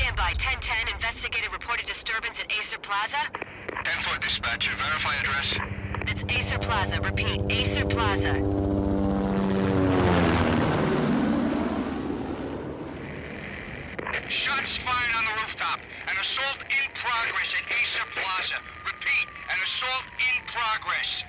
Standby, 1010, investigated reported disturbance at Acer Plaza. 10-4 dispatcher, verify address. That's Acer Plaza, repeat, Acer Plaza. Shots fired on the rooftop. An assault in progress at Acer Plaza. Repeat, an assault in progress.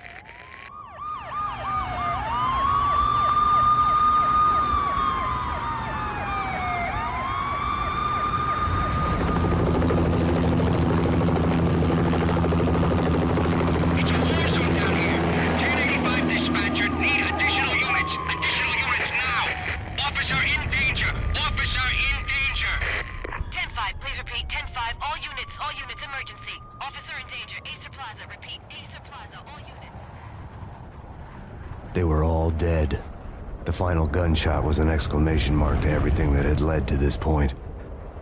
It's a war zone down here. 1085 dispatcher, need additional units. Additional units now. Officer in danger. Officer in danger. 10-5, please repeat, 10-5, all units, emergency. Officer in danger, Acer Plaza, repeat, Acer Plaza, all units. They were all dead. The final gunshot was an exclamation mark to everything that had led to this point.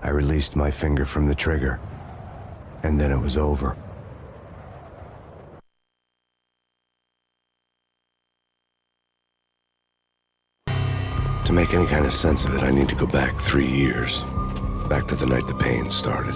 I released my finger from the trigger, and then it was over. To make any kind of sense of it, I need to go back 3 years. Back to the night the Payne started.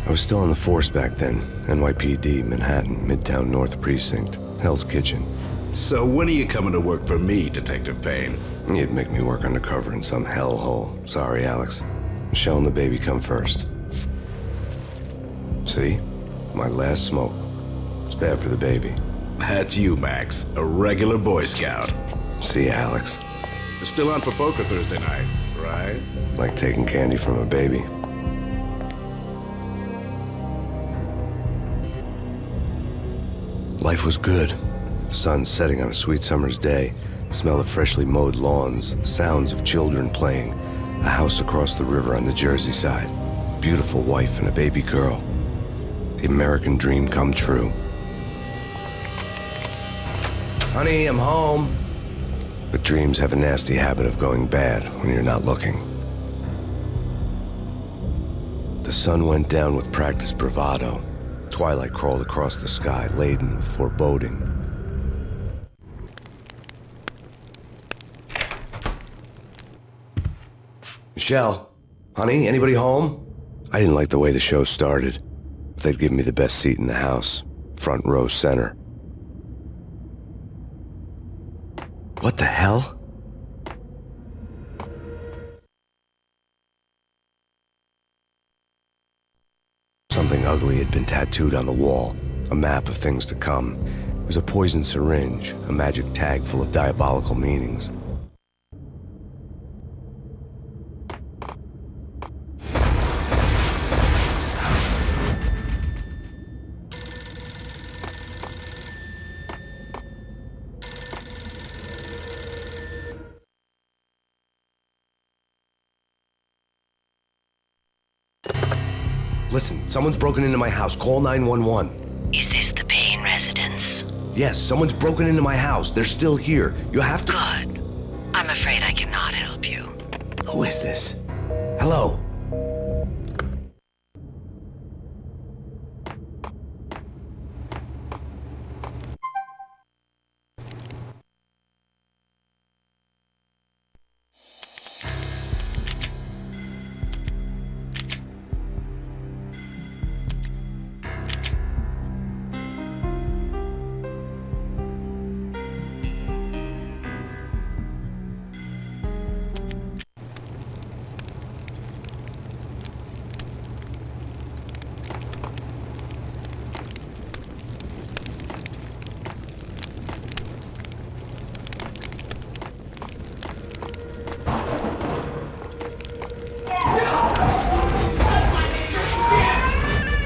I was still on the force back then. NYPD, Manhattan, Midtown North Precinct, Hell's Kitchen. So when are you coming to work for me, Detective Payne? You'd make me work undercover in some hellhole. Sorry, Alex. Michelle and the baby come first. See? My last smoke. It's bad for the baby. That's you, Max. A regular Boy Scout. See, Alex. Still on for poker Thursday night, right? Like taking candy from a baby. Life was good. The sun setting on a sweet summer's day, the smell of freshly mowed lawns, the sounds of children playing, a house across the river on the Jersey side, beautiful wife and a baby girl. The American dream come true. Honey, I'm home. But dreams have a nasty habit of going bad when you're not looking. The sun went down with practiced bravado. Twilight crawled across the sky, laden with foreboding. Michelle, honey, anybody home? I didn't like the way the show started. They'd give me the best seat in the house, front row center. What the hell? Something ugly had been tattooed on the wall, a map of things to come. It was a poison syringe, a magic tag full of diabolical meanings. Listen, someone's broken into my house. Call 911. Is this the Payne residence? Yes, someone's broken into my house. They're still here. You have to... Good. I'm afraid I cannot help you. Who is this? Hello?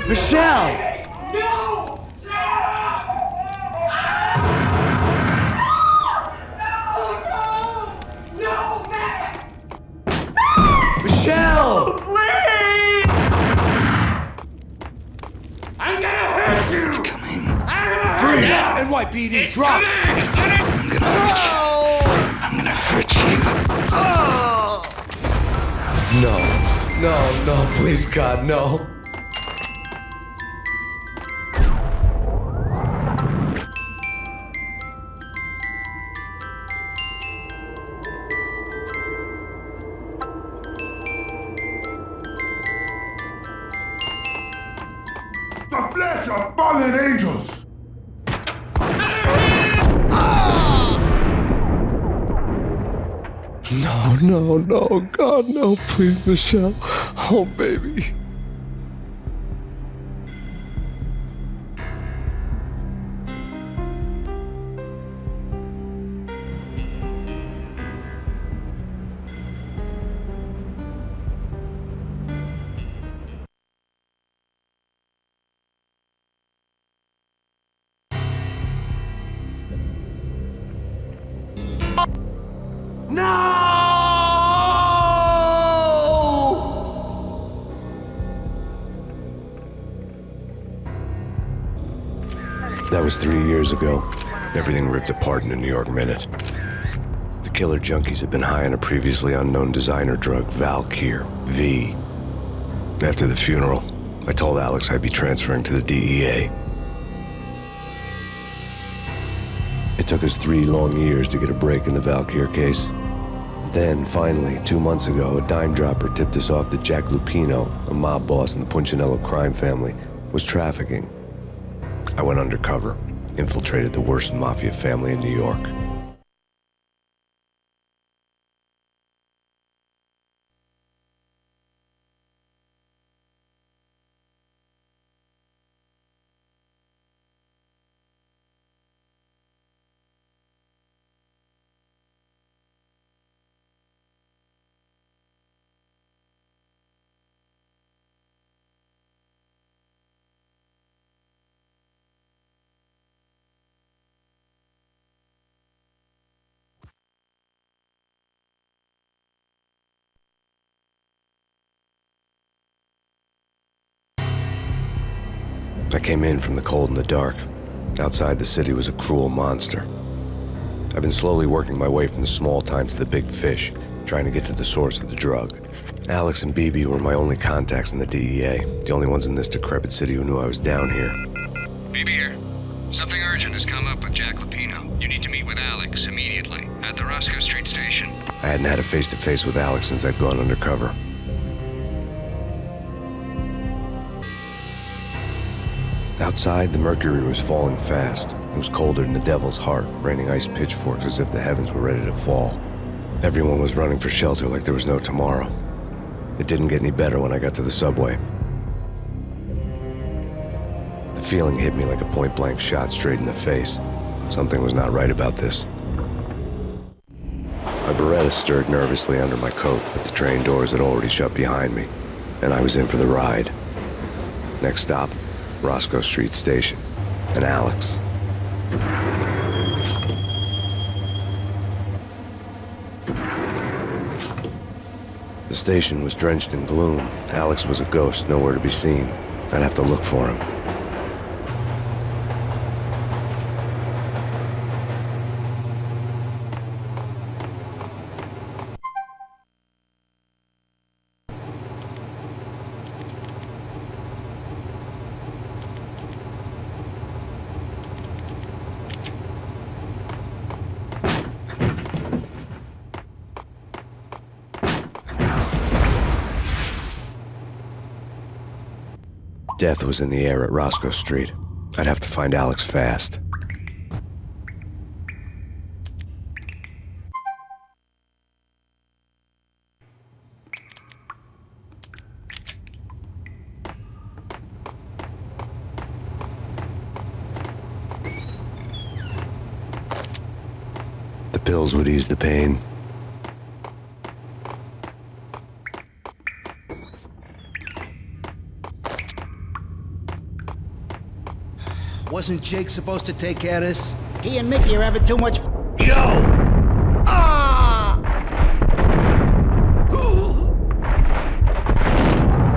Michelle! coming. Freeze! NYPD, drop! I'm gonna hurt you. I'm gonna hurt you. No, please, God, no. The flesh of fallen angels! No, God, no, please, Michelle. Oh, baby. That was 3 years ago. Everything ripped apart in a New York minute. The killer junkies had been high on a previously unknown designer drug, Valkyr, V. After the funeral, I told Alex I'd be transferring to the DEA. It took us 3 long years to get a break in the Valkyr case. Then, finally, 2 months ago, a dime dropper tipped us off that Jack Lupino, a mob boss in the Punchinello crime family, was trafficking. I went undercover, infiltrated the worst mafia family in New York. I came in from the cold and the dark. Outside, the city was a cruel monster. I've been slowly working my way from the small time to the big fish, trying to get to the source of the drug. Alex and BB were my only contacts in the DEA, the only ones in this decrepit city who knew I was down here. BB here. Something urgent has come up with Jack Lupino. You need to meet with Alex immediately at the Roscoe Street station. I hadn't had a face-to-face with Alex since I'd gone undercover. Outside, the mercury was falling fast. It was colder than the devil's heart, raining ice pitchforks as if the heavens were ready to fall. Everyone was running for shelter like there was no tomorrow. It didn't get any better when I got to the subway. The feeling hit me like a point-blank shot straight in the face. Something was not right about this. My Beretta stirred nervously under my coat, but the train doors had already shut behind me, and I was in for the ride. Next stop, Roscoe Street Station, and Alex. The station was drenched in gloom. Alex was a ghost, nowhere to be seen. I'd have to look for him. Death was in the air at Roscoe Street. I'd have to find Alex fast. The pills would ease the pain. Wasn't Jake supposed to take care of this? He and Mickey are having too much... Yo! Ah! Ooh!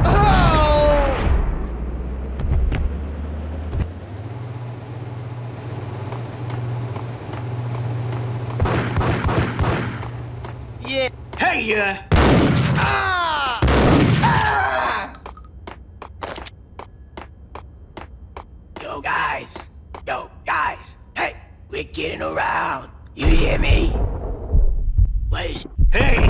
Oh! Hey, Yo, guys. Hey, we're getting around. You hear me? What is... Hey!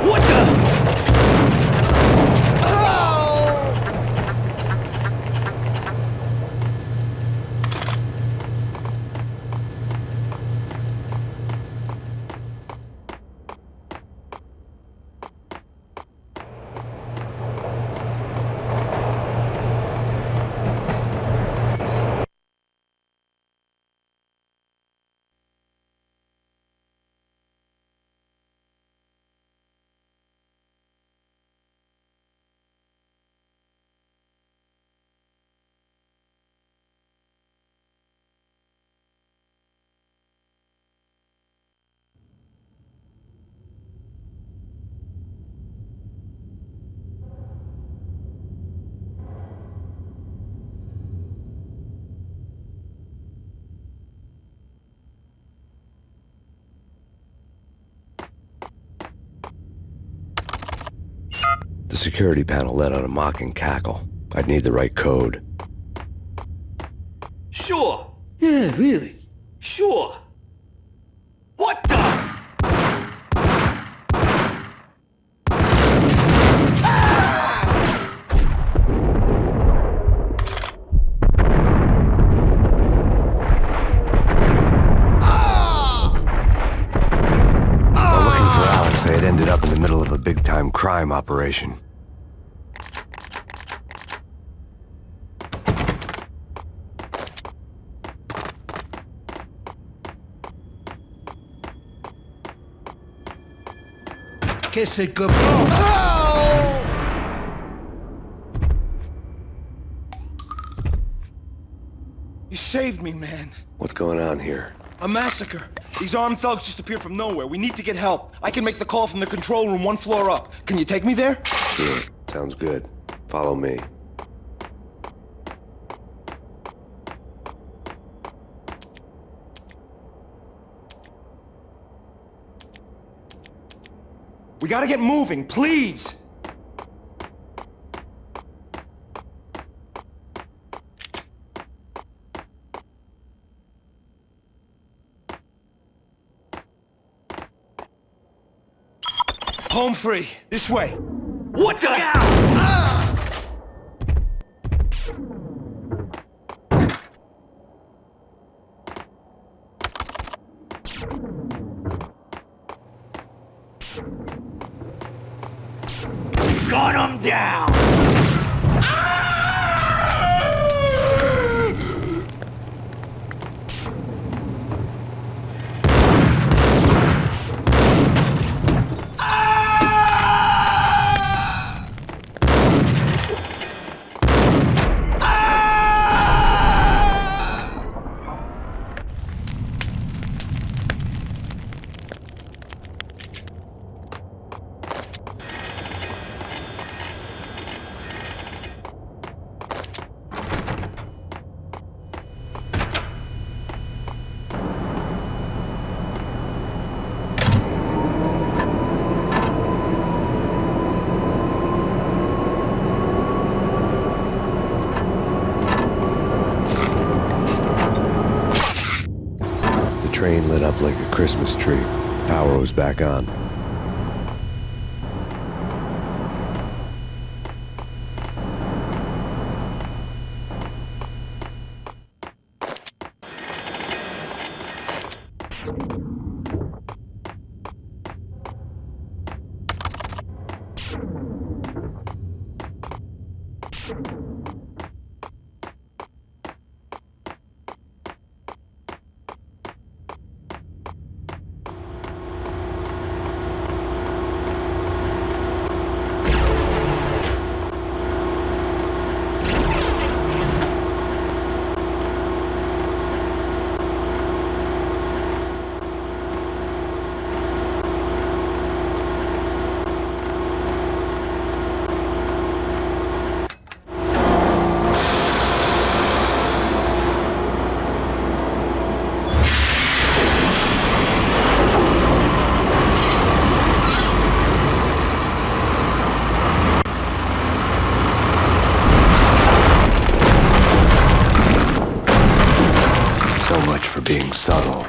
What the? The security panel let out a mocking cackle. I'd need the right code. Sure. Yeah, really. Sure. What the? While looking for Alex, they had ended up in the middle of a big-time crime operation. Kiss it goodbye. You saved me, man. What's going on here? A massacre. These armed thugs just appeared from nowhere. We need to get help. I can make the call from the control room 1 floor up. Can you take me there? Sure, sounds good. Follow me. We gotta get moving, please! Home free. This way. What the? Gun 'em down! The train lit up like a Christmas tree. Power was back on. something subtle.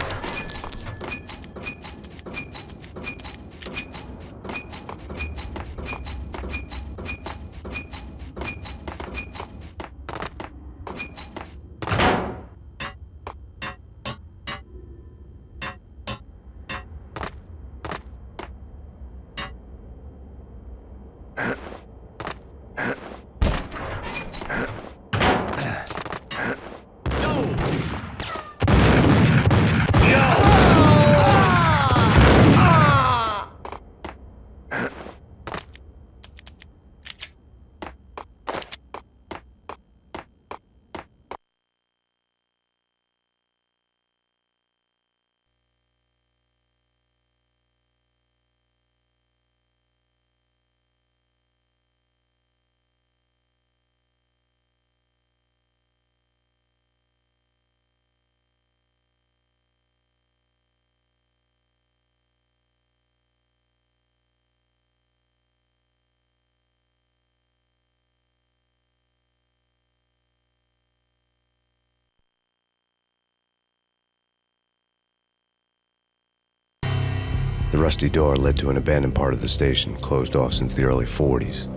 The rusty door led to an abandoned part of the station, closed off since the early 40s.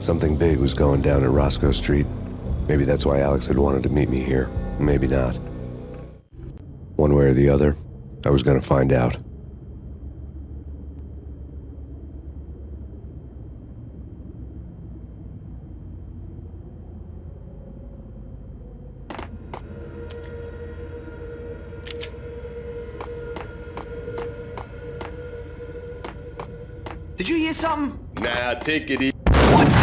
Something big was going down at Roscoe Street. Maybe that's why Alex had wanted to meet me here. Maybe not. One way or the other, I was gonna find out. Did you hear something? Nah, take it easy. What the?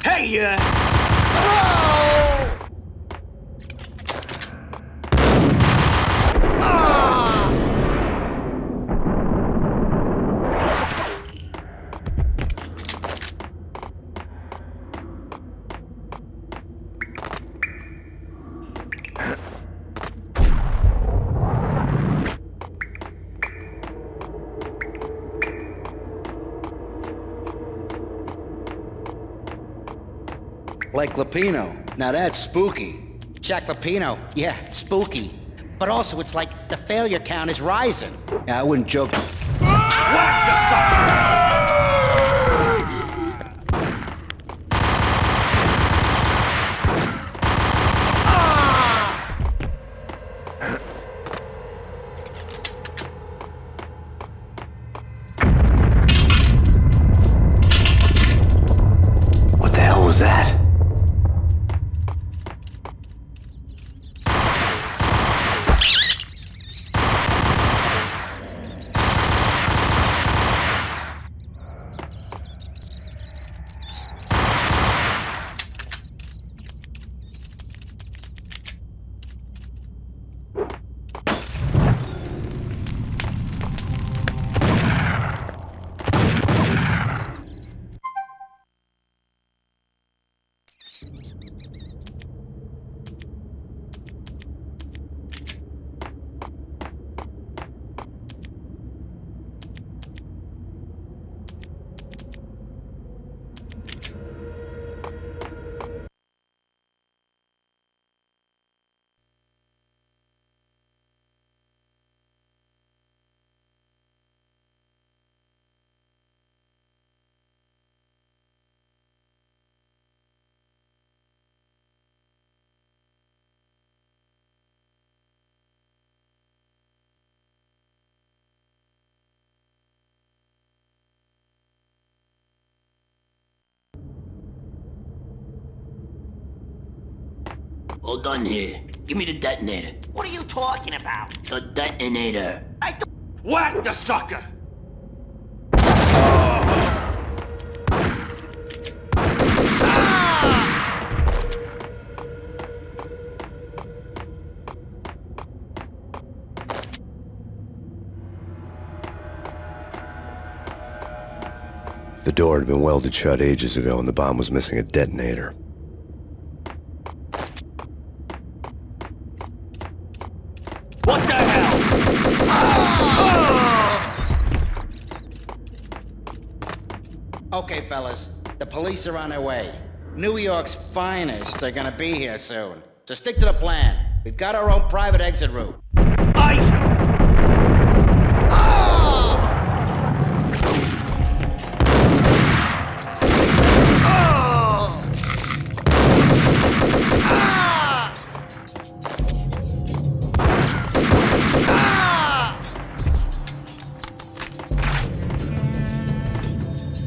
Hey, Like Lapino. Now that's spooky. Jack Lapino, yeah, spooky. But also, it's like the failure count is rising. Yeah, I wouldn't joke. Whack the sucker! What the hell was that? All done here. Give me the detonator. What are you talking about? The detonator. Whack the sucker! The door had been welded shut ages ago and the bomb was missing a detonator. What the hell? Okay, fellas. The police are on their way. New York's finest are gonna be here soon. So stick to the plan. We've got our own private exit route. Ice!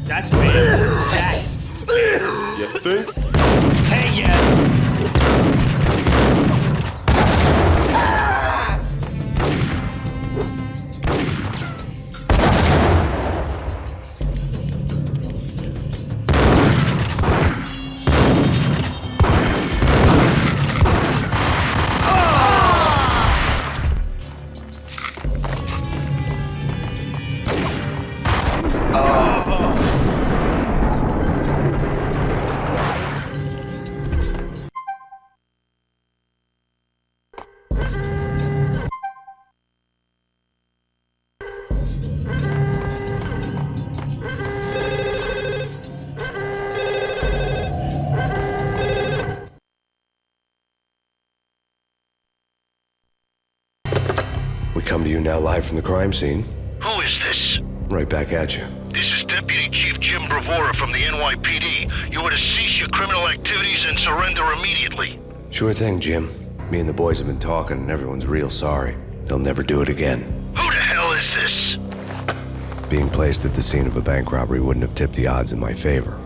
That's me. That's You think? Hey, yeah. We come to you now live from the crime scene. Who is this? Right back at you. This is Deputy Chief Jim Bravura from the NYPD. You are to cease your criminal activities and surrender immediately. Sure thing, Jim. Me and the boys have been talking and everyone's real sorry. They'll never do it again. Who the hell is this? Being placed at the scene of a bank robbery wouldn't have tipped the odds in my favor.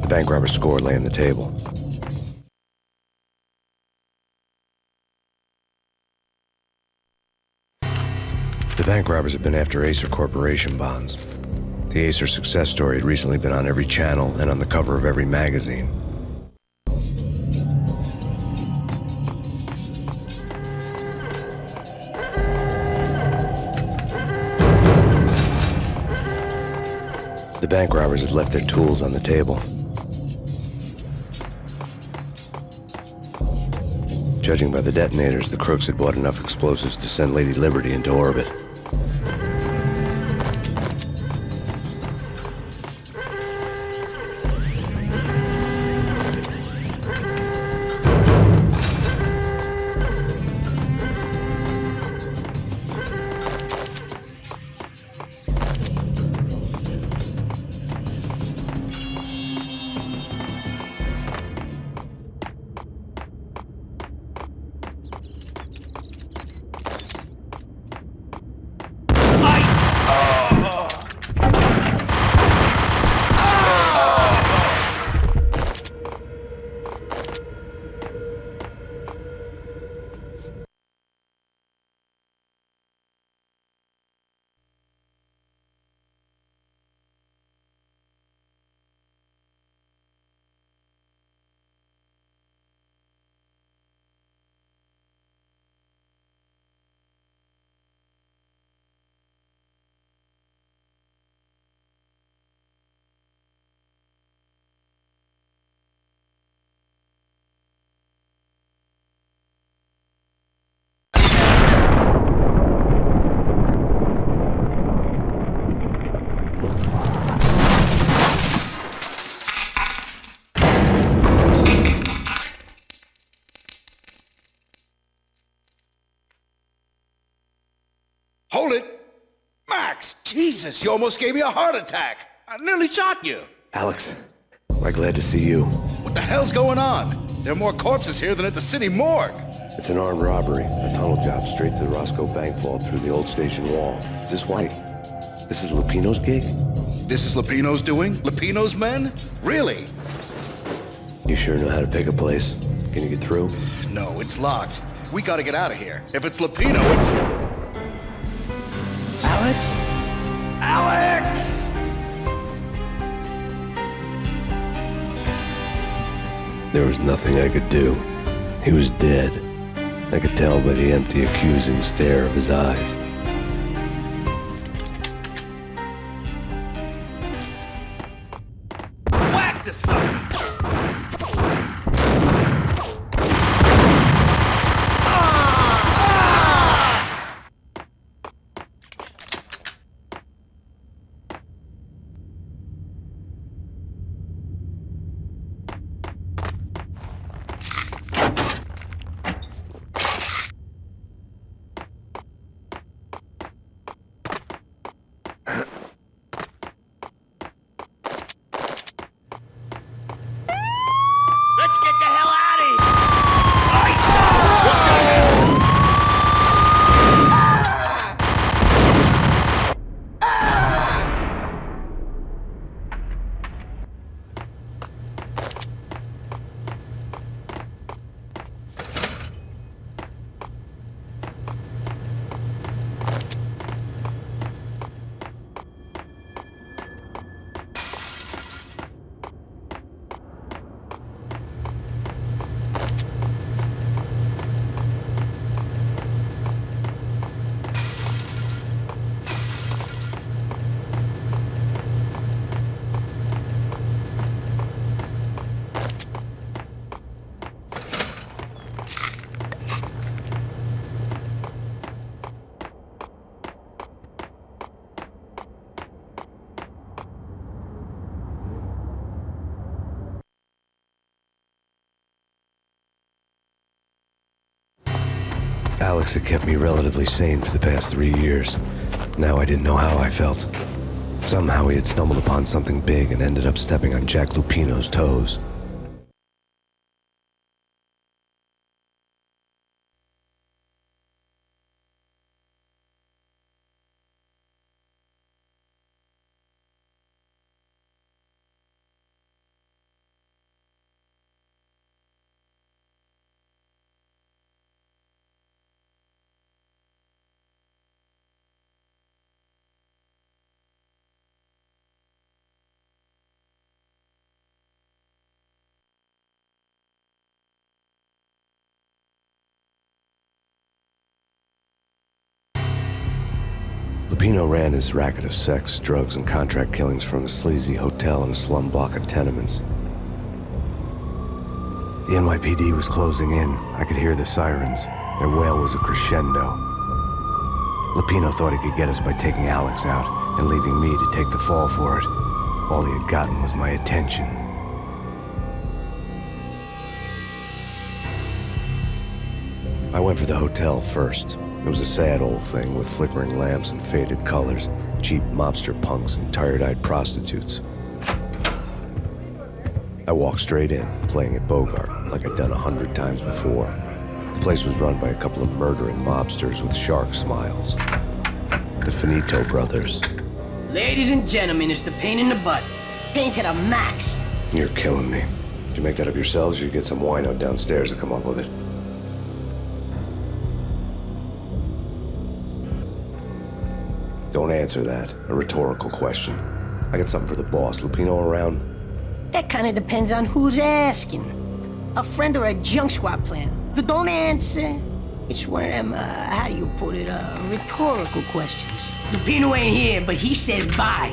The bank robber's score lay on the table. The bank robbers have been after Acer Corporation bonds. The Acer success story had recently been on every channel and on the cover of every magazine. The bank robbers had left their tools on the table. Judging by the detonators, the crooks had bought enough explosives to send Lady Liberty into orbit. Hold it! Max! Jesus, you almost gave me a heart attack! I nearly shot you! Alex, we're glad to see you. What the hell's going on? There are more corpses here than at the city morgue! It's an armed robbery, a tunnel job straight to the Roscoe bank vault through the old station wall. Is this White? This is Lupino's gig? This is Lupino's doing? Lupino's men? Really? You sure know how to pick a place? Can you get through? No, it's locked. We gotta get out of here. If it's Lupino, it's... Alex? Alex! There was nothing I could do. He was dead. I could tell by the empty, accusing stare of his eyes. Whack the sucker! Alex had kept me relatively sane for the past 3 years. Now I didn't know how I felt. Somehow he had stumbled upon something big and ended up stepping on Jack Lupino's toes. Lupino ran his racket of sex, drugs, and contract killings from a sleazy hotel in a slum block of tenements. The NYPD was closing in. I could hear the sirens. Their wail was a crescendo. Lupino thought he could get us by taking Alex out and leaving me to take the fall for it. All he had gotten was my attention. I went for the hotel first. It was a sad old thing with flickering lamps and faded colors, cheap mobster punks and tired-eyed prostitutes. I walked straight in, playing at Bogart, like I'd done 100 times before. The place was run by a couple of murdering mobsters with shark smiles. The Finito brothers. Ladies and gentlemen, it's the Payne in the butt. Payne to the max. You're killing me. Did you make that up yourselves, or you get some wino downstairs to come up with it? Don't answer that. A rhetorical question. I got something for the boss. Lupino around? That kind of depends on who's asking. A friend or a junk squad plan. Don't answer. It's one of them, how do you put it, rhetorical questions. Lupino ain't here, but he said bye.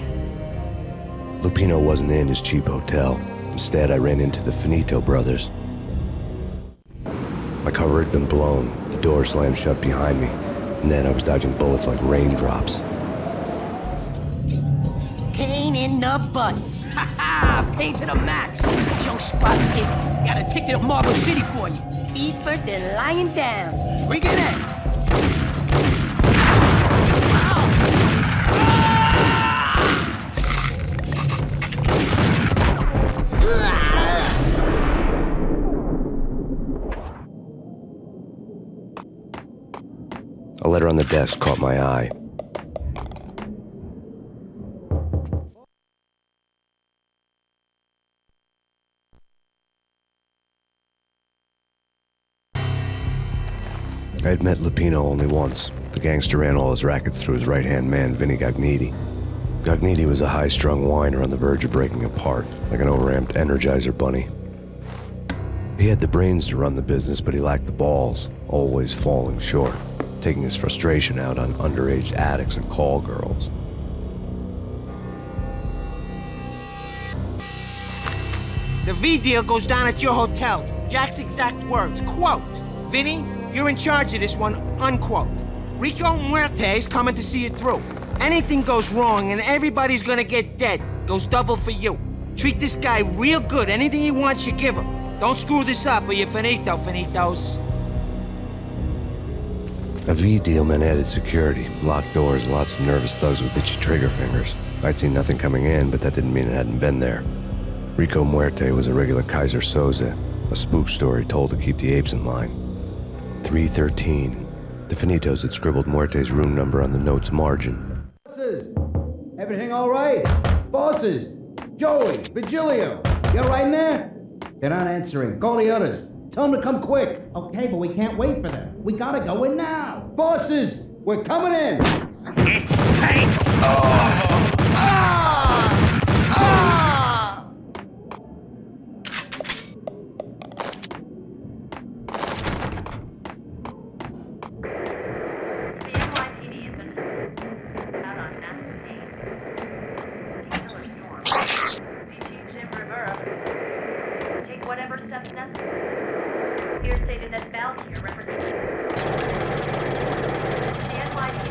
Lupino wasn't in his cheap hotel. Instead, I ran into the Finito brothers. My cover had been blown. The door slammed shut behind me. And then I was dodging bullets like raindrops. Payne in the butt. Ha ha! Payne to the max. Junk squad kid. Got a ticket to Marble City for you. Eat first and lying down. Bring it in. A letter on the desk caught my eye. I had met Lupino only once. The gangster ran all his rackets through his right-hand man, Vinny Gagniti. Gagniti was a high-strung whiner on the verge of breaking apart, like an overamped Energizer bunny. He had the brains to run the business, but he lacked the balls, always falling short, taking his frustration out on underage addicts and call girls. The V deal goes down at your hotel. Jack's exact words, quote, "Vinny, you're in charge of this one," unquote. Rico Muerte's coming to see it through. Anything goes wrong and everybody's gonna get dead. Goes double for you. Treat this guy real good. Anything he wants, you give him. Don't screw this up or you're finito, finitos. A V deal meant added security, locked doors, and lots of nervous thugs with itchy trigger fingers. I'd seen nothing coming in, but that didn't mean it hadn't been there. Rico Muerte was a regular Kaiser Soze, a spook story told to keep the apes in line. 313. The Finitos had scribbled Muerte's room number on the note's margin. Bosses! Everything all right? Bosses! Joey! Vigilio! You all right in there? They're not answering. Call the others. Tell them to come quick. Okay, but we can't wait for them. We gotta go in now. Bosses! We're coming in! It's Payne! Oh! Ah! Ah! Whatever steps necessary. Here stated that Valkyrie represents the NYPD.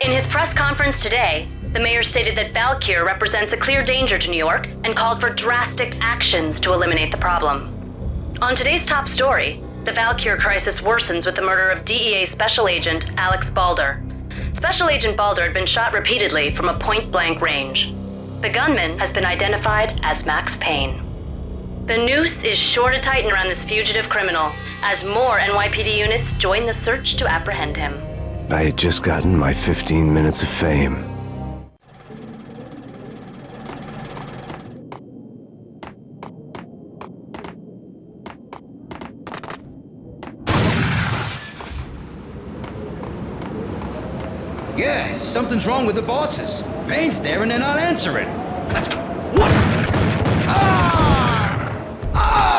In his press conference today, the mayor stated that Valkyr represents a clear danger to New York and called for drastic actions to eliminate the problem. On today's top story, the Valkyr crisis worsens with the murder of DEA Special Agent Alex Balder. Special Agent Balder had been shot repeatedly from a point-blank range. The gunman has been identified as Max Payne. The noose is sure to tighten around this fugitive criminal as more NYPD units join the search to apprehend him. I had just gotten my 15 minutes of fame. Yeah, something's wrong with the bosses. Payne's there and they're not answering. Let's go. What? Ah! Ah!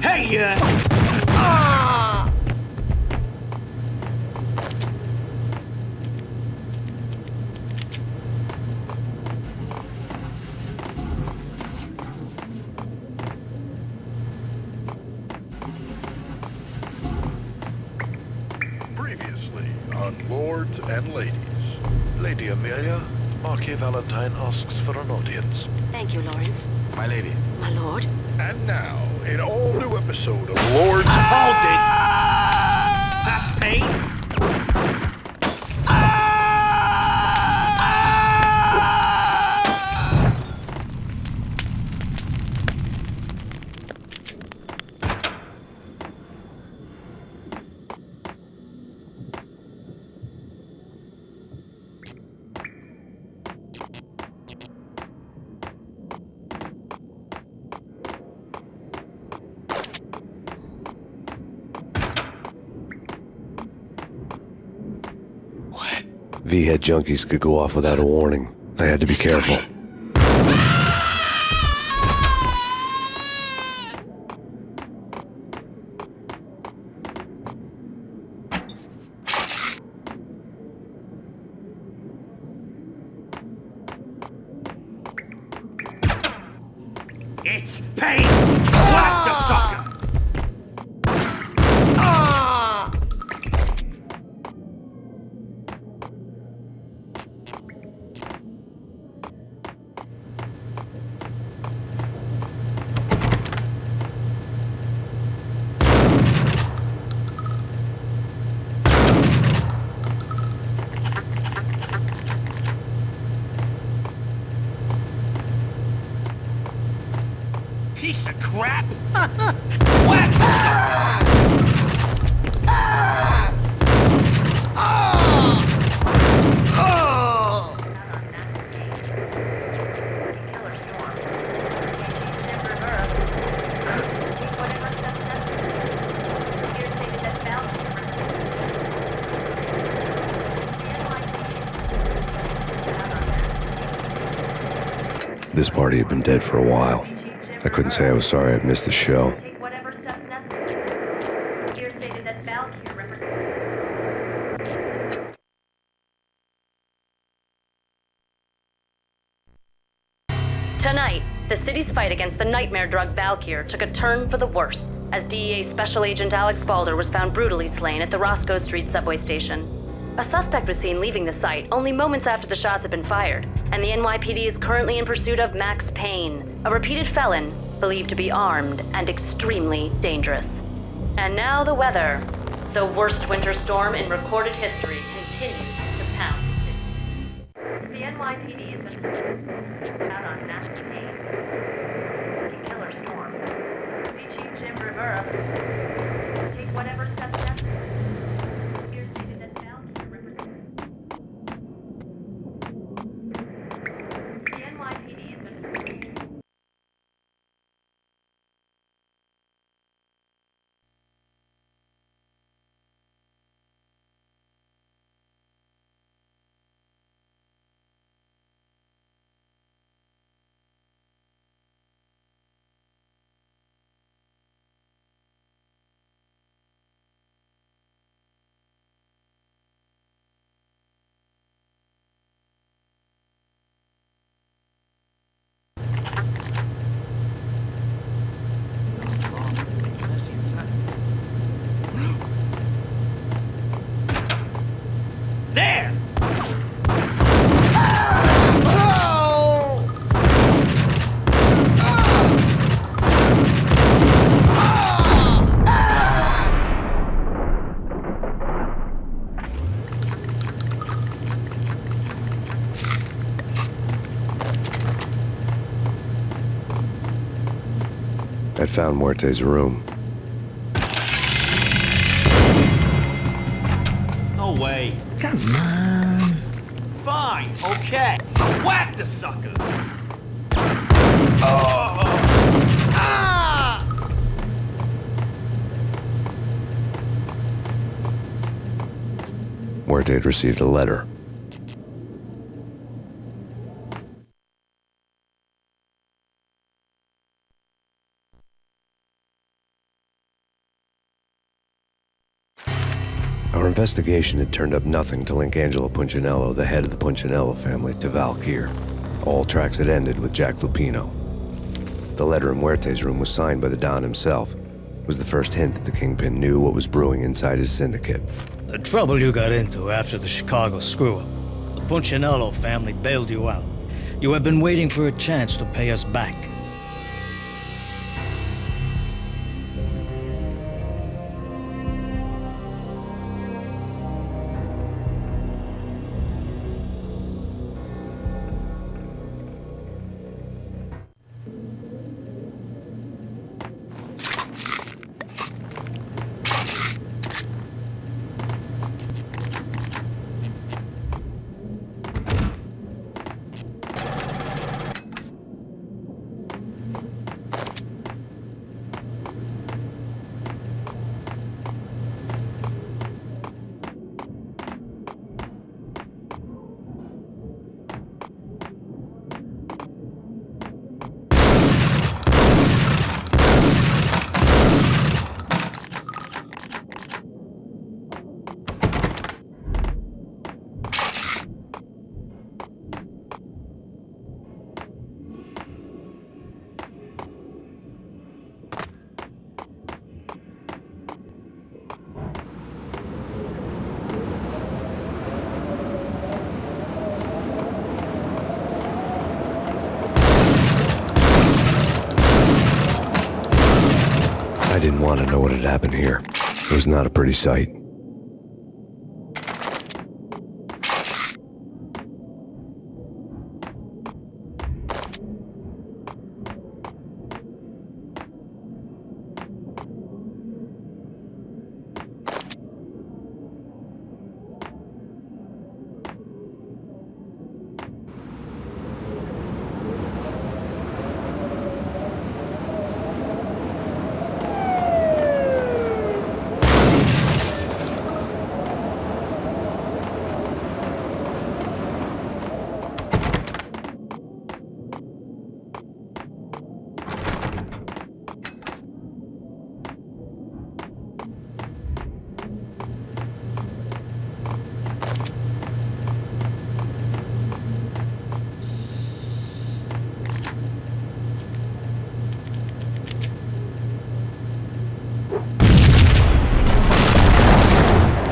Hey, Previously on Lords and Ladies. Lady Amelia, Marquis Valentine asks for an audience. Thank you, Lawrence. My lady. My lord. And now, an all-new episode of Lords... hold it! That's Payne? V-head junkies could go off without a warning. I had to be careful. It's Payne! Whack the sucker! Piece of crap! What? This party had been dead for a while. I couldn't say I was sorry I'd missed the show. Tonight, the city's fight against the nightmare drug Valkyr took a turn for the worse as DEA Special Agent Alex Balder was found brutally slain at the Roscoe Street subway station. A suspect was seen leaving the site only moments after the shots had been fired, and the NYPD is currently in pursuit of Max Payne, a repeated felon believed to be armed and extremely dangerous. And now the weather. The worst winter storm in recorded history continues to pound the city. The NYPD has been out on massive Payne. Killer storm. The Chief Jim Rivera take whatever steps necessary. Here stated that Valkyrie represents. The NYPD has been. There! I found Muerte's room. No way. Come on. Fine, okay. Whack the sucker! Muerte had received a letter. Our investigation had turned up nothing to link Angelo Punchinello, the head of the Punchinello family, to Valkyr. All tracks had ended with Jack Lupino. The letter in Muerte's room was signed by the Don himself. It was the first hint that the Kingpin knew what was brewing inside his syndicate. The trouble you got into after the Chicago screw-up. The Punchinello family bailed you out. You have been waiting for a chance to pay us back. I didn't want to know what had happened here. It was not a pretty sight.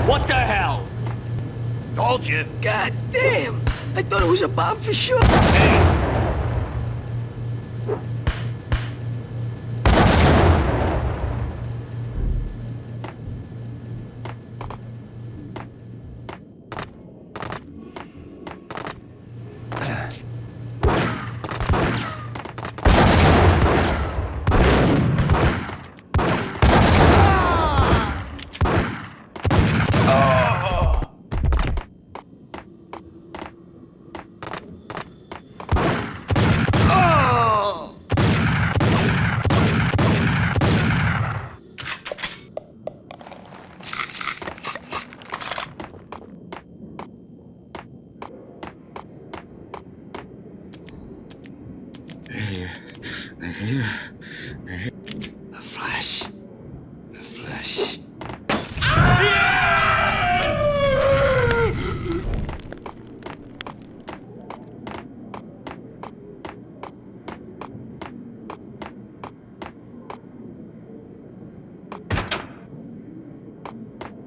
What the hell? Told you. God damn! I thought it was a bomb for sure. Hey! A flash. A flash.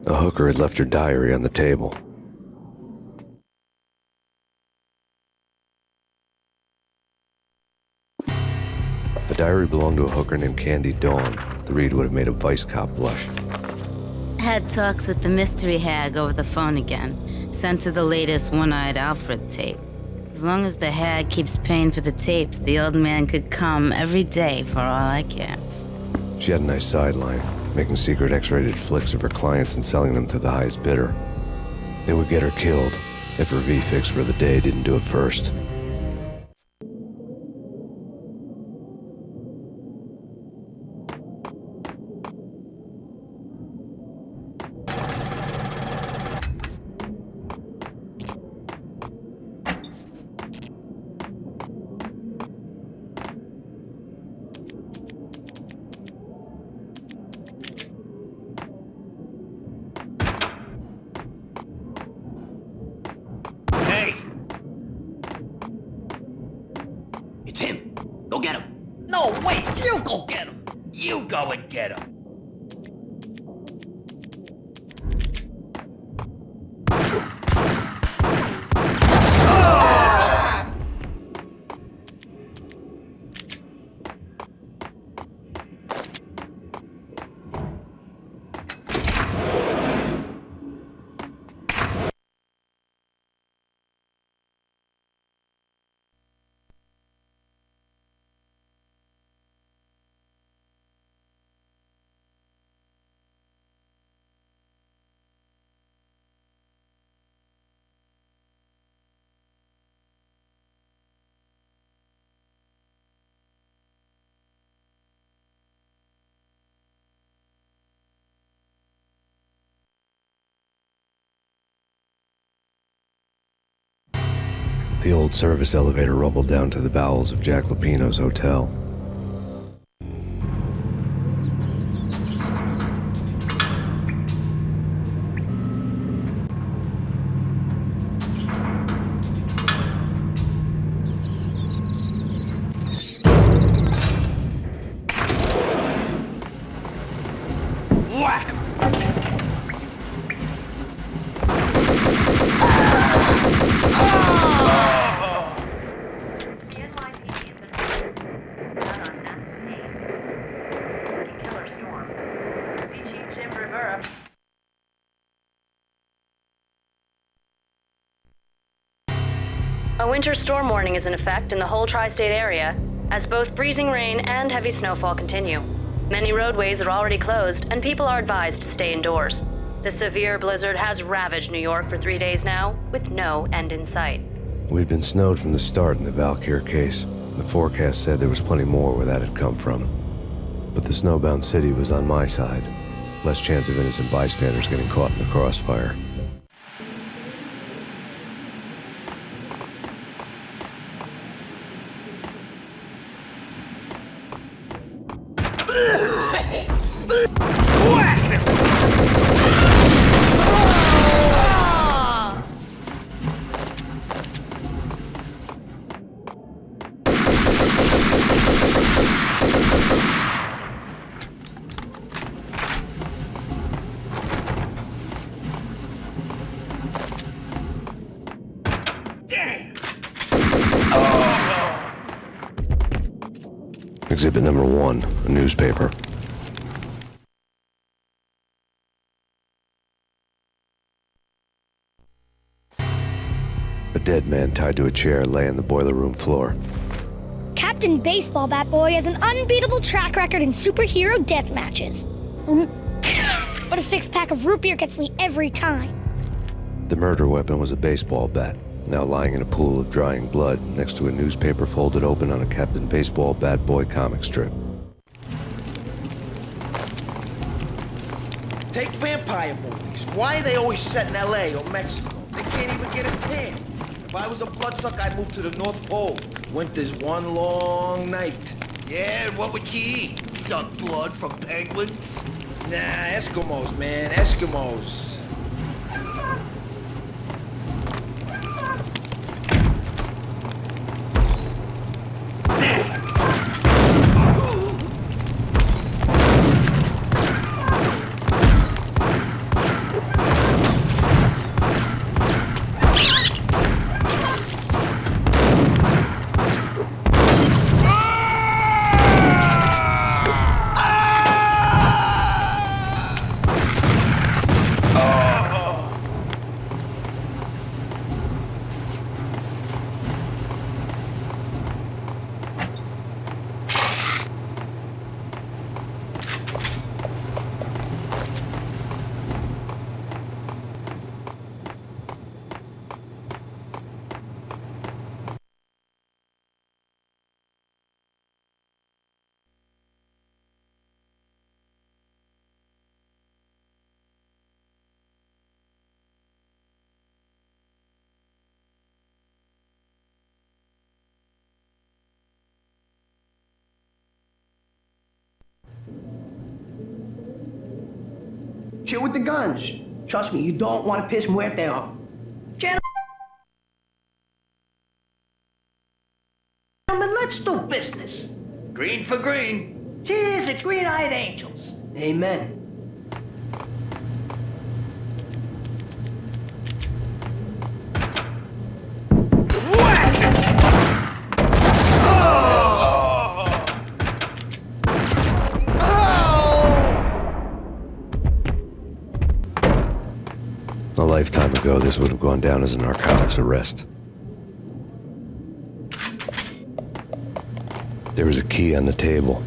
The hooker had left her diary on the table. The diary belonged to a hooker named Candy Dawn. The read would have made a vice cop blush. Had talks with the mystery hag over the phone again. Sent her the latest One-Eyed Alfred tape. As long as the hag keeps paying for the tapes, the old man could come every day for all I care. She had a nice sideline, making secret X-rated flicks of her clients and selling them to the highest bidder. It would get her killed if her V-fix for the day didn't do it first. It's him. Go get him. No, wait, you go get him. You go and get him. The old service elevator rumbled down to the bowels of Jack Lupino's hotel. Whack! A winter storm warning is in effect in the whole tri-state area, as both freezing rain and heavy snowfall continue. Many roadways are already closed, and people are advised to stay indoors. The severe blizzard has ravaged New York for 3 days now, with no end in sight. We'd been snowed from the start in the Valkyr case. The forecast said there was plenty more where that had come from. But the snowbound city was on my side. Less chance of innocent bystanders getting caught in the crossfire. Exhibit number 1, a newspaper. A dead man tied to a chair lay on the boiler room floor. Captain Baseball Bat Boy has an unbeatable track record in superhero death matches. But a 6-pack of root beer gets me every time. The murder weapon was a baseball bat, now lying in a pool of drying blood next to a newspaper folded open on a Captain Baseball Bat Boy comic strip. Take vampire movies. Why are they always set in L.A. or Mexico? They can't even get a tan. If I was a bloodsucker, I'd move to the North Pole. Winter's one long night. Yeah, and what would you eat? Suck blood from penguins? Nah, Eskimos, man, Eskimos. Chill with the guns. Trust me, you don't want to piss Muerte off. Gentlemen, let's do business. Green for green. Cheers at green-eyed angels. Amen. A lifetime ago, this would have gone down as a narcotics arrest. There was a key on the table.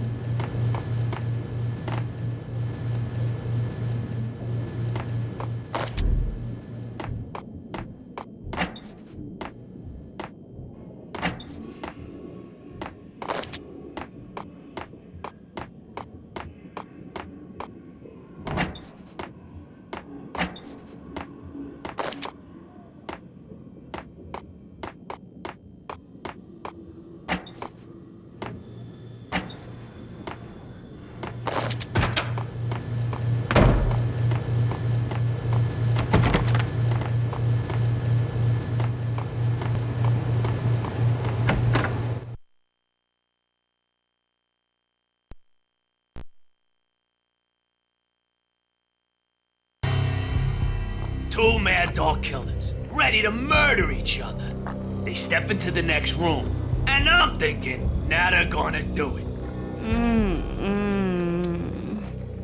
Two mad dog killers, ready to murder each other. They step into the next room, and I'm thinking, now they're gonna do it.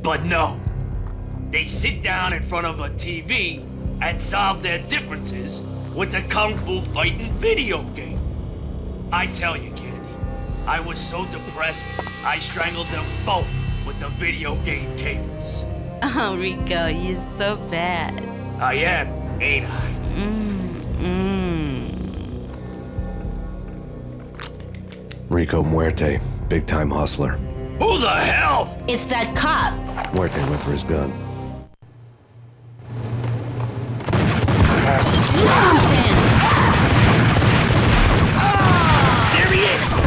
But no. They sit down in front of a TV and solve their differences with a kung fu fighting video game. I tell you, Candy, I was so depressed, I strangled them both with the video game cables. Oh, Rico, you're so bad. I am, ain't I? Rico Muerte, big-time hustler. Who the hell? It's that cop. Muerte went for his gun. There he is!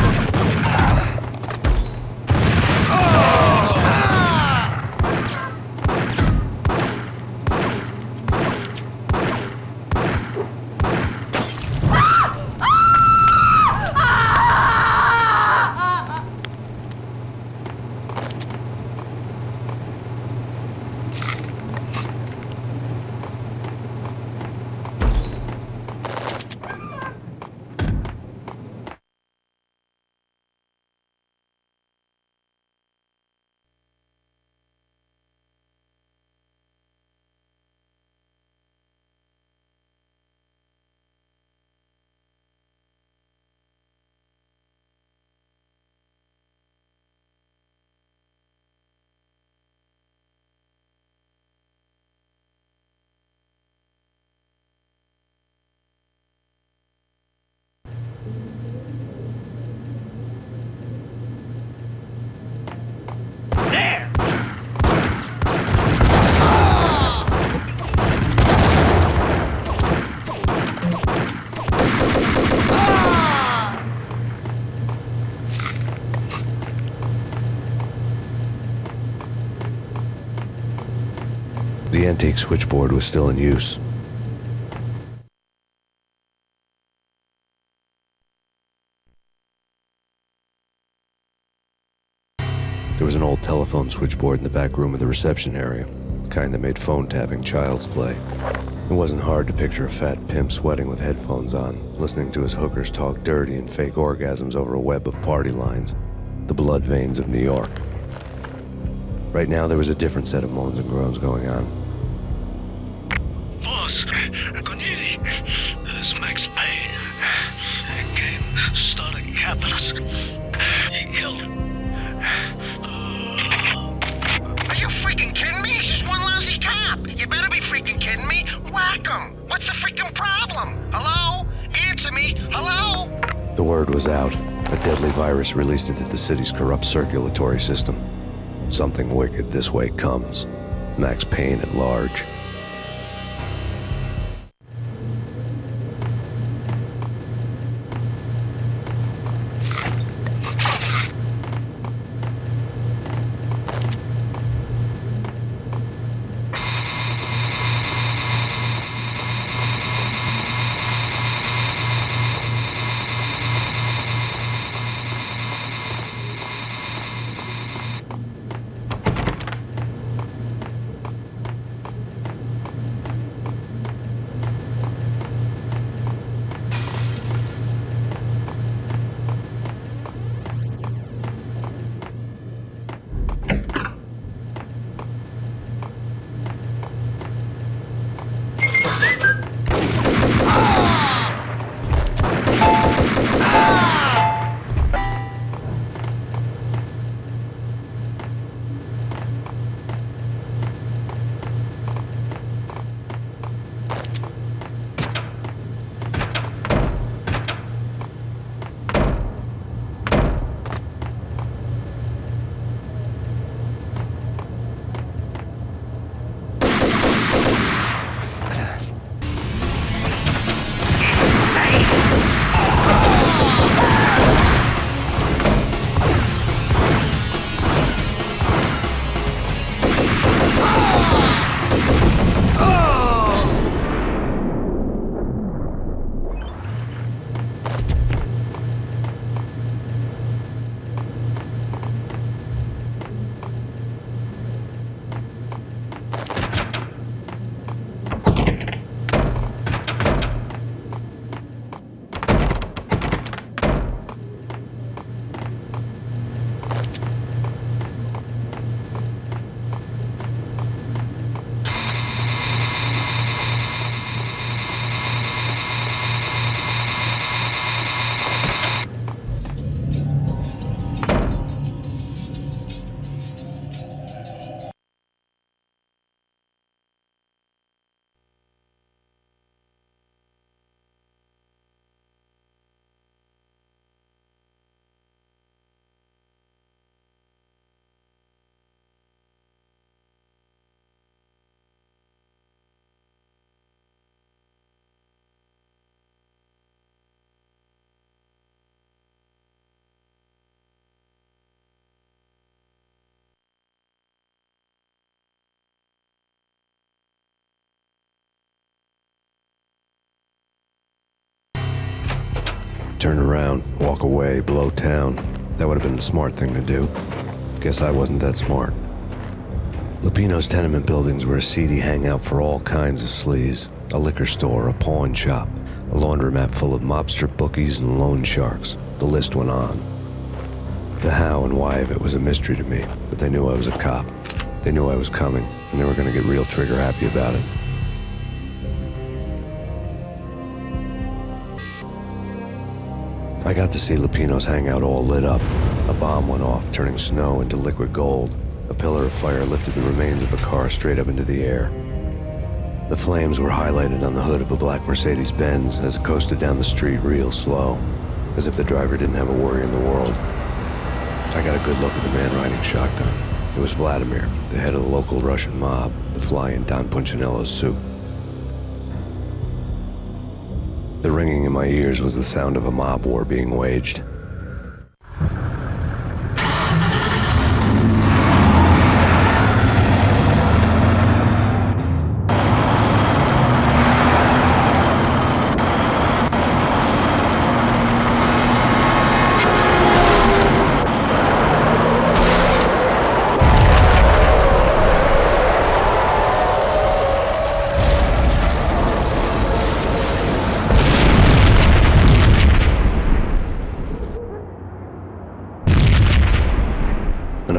The antique switchboard was still in use. There was an old telephone switchboard in the back room of the reception area, the kind that made phone tapping child's play. It wasn't hard to picture a fat pimp sweating with headphones on, listening to his hookers talk dirty and fake orgasms over a web of party lines, the blood veins of New York. Right now, there was a different set of moans and groans going on. Boss, Corneli, this is Max Payne. He came, started capping us. He killed him. Are you freaking kidding me? He's just one lousy cop. You better be freaking kidding me. Whack him. What's the freaking problem? Hello? Answer me. Hello? The word was out. A deadly virus released into the city's corrupt circulatory system. Something wicked this way comes. Max Payne at large. Turn around, walk away, blow town. That would have been the smart thing to do. Guess I wasn't that smart. Lupino's tenement buildings were a seedy hangout for all kinds of sleaze. A liquor store, a pawn shop, a laundromat full of mobster bookies and loan sharks. The list went on. The how and why of it was a mystery to me, but they knew I was a cop. They knew I was coming, and they were going to get real trigger happy about it. I got to see Lupino's hangout all lit up. A bomb went off, turning snow into liquid gold. A pillar of fire lifted the remains of a car straight up into the air. The flames were highlighted on the hood of a black Mercedes-Benz as it coasted down the street real slow, as if the driver didn't have a worry in the world. I got a good look at the man riding shotgun. It was Vladimir, the head of the local Russian mob, the fly in Don Punchinello's suit. The ringing in my ears was the sound of a mob war being waged.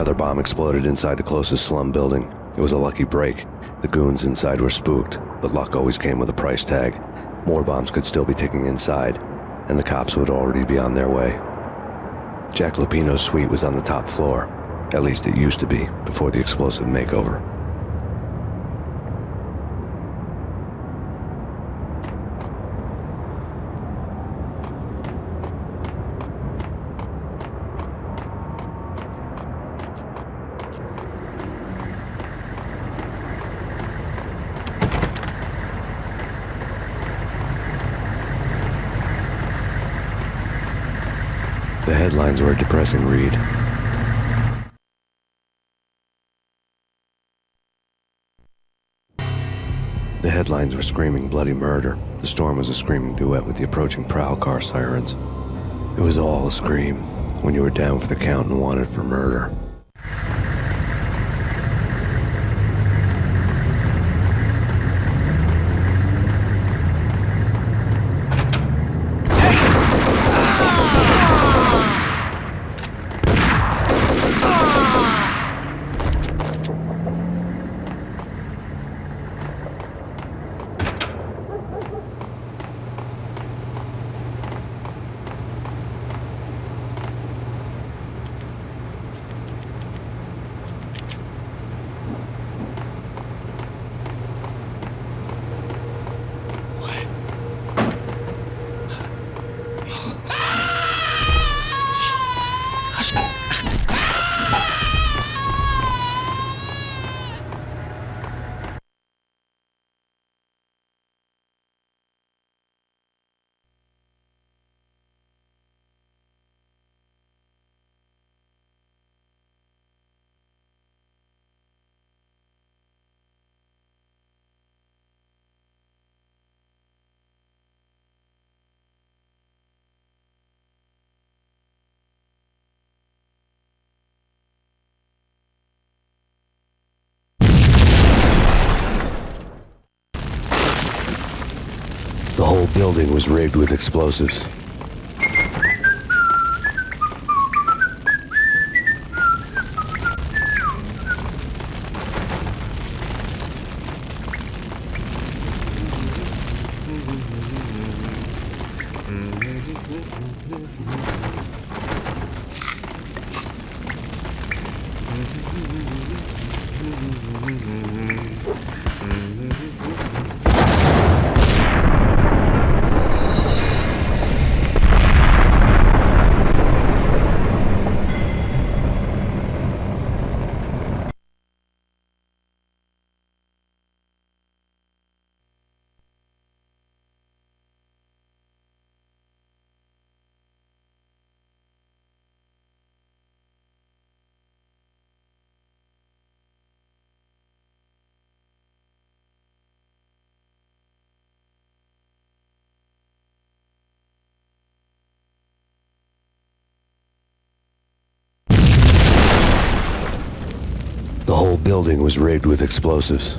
Another bomb exploded inside the closest slum building. It was a lucky break. The goons inside were spooked, but luck always came with a price tag. More bombs could still be ticking inside, and the cops would already be on their way. Jack Lupino's suite was on the top floor. At least it used to be, before the explosive makeover. The headlines were a depressing read. The headlines were screaming bloody murder. The storm was a screaming duet with the approaching prowl car sirens. It was all a scream when you were down for the count and wanted for murder. The whole building was rigged with explosives. The whole building was rigged with explosives.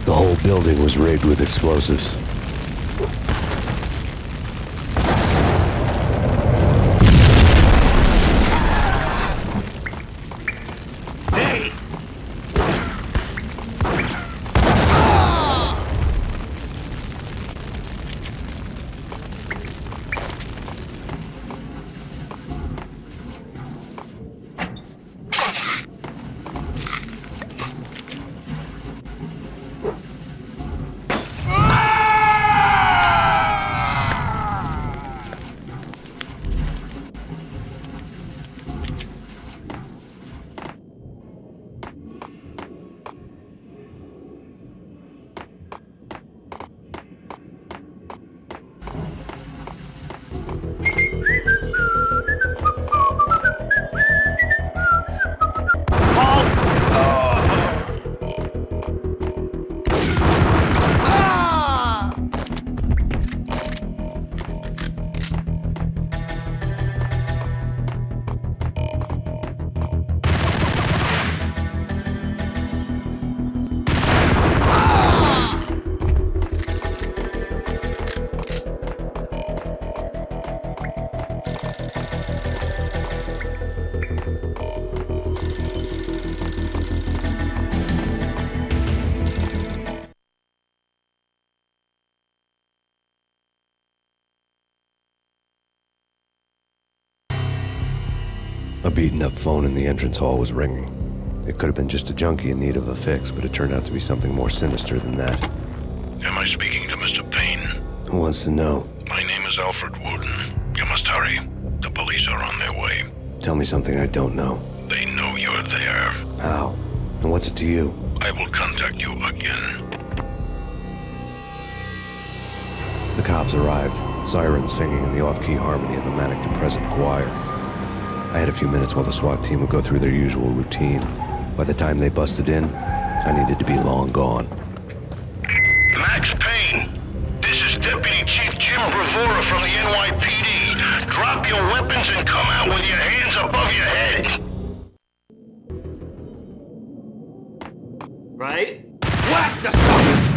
The whole building was rigged with explosives. Hey! A beaten-up phone in the entrance hall was ringing. It could have been just a junkie in need of a fix, but it turned out to be something more sinister than that. Am I speaking to Mr. Payne? Who wants to know? My name is Alfred Wooden. You must hurry. The police are on their way. Tell me something I don't know. They know you're there. How? And what's it to you? I will contact you again. The cops arrived, sirens singing in the off-key harmony of the manic-depressive choir. I had a few minutes while the SWAT team would go through their usual routine. By the time they busted in, I needed to be long gone. Max Payne, this is Deputy Chief Jim Bravura from the NYPD. Drop your weapons and come out with your hands above your head. Right? Whack the sucker!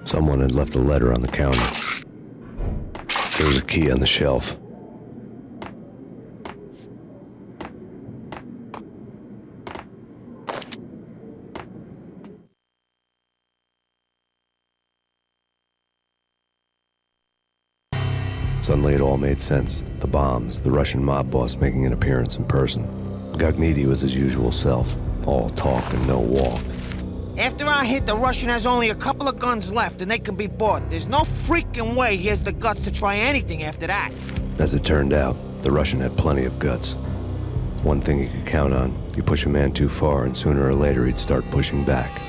Someone had left a letter on the counter. There was a key on the shelf. Suddenly it all made sense. The bombs, the Russian mob boss making an appearance in person. Gagniti was his usual self, all talk and no walk. After our hit, the Russian has only a couple of guns left and they can be bought. There's no freaking way he has the guts to try anything after that. As it turned out, the Russian had plenty of guts. One thing you could count on, you push a man too far and sooner or later he'd start pushing back.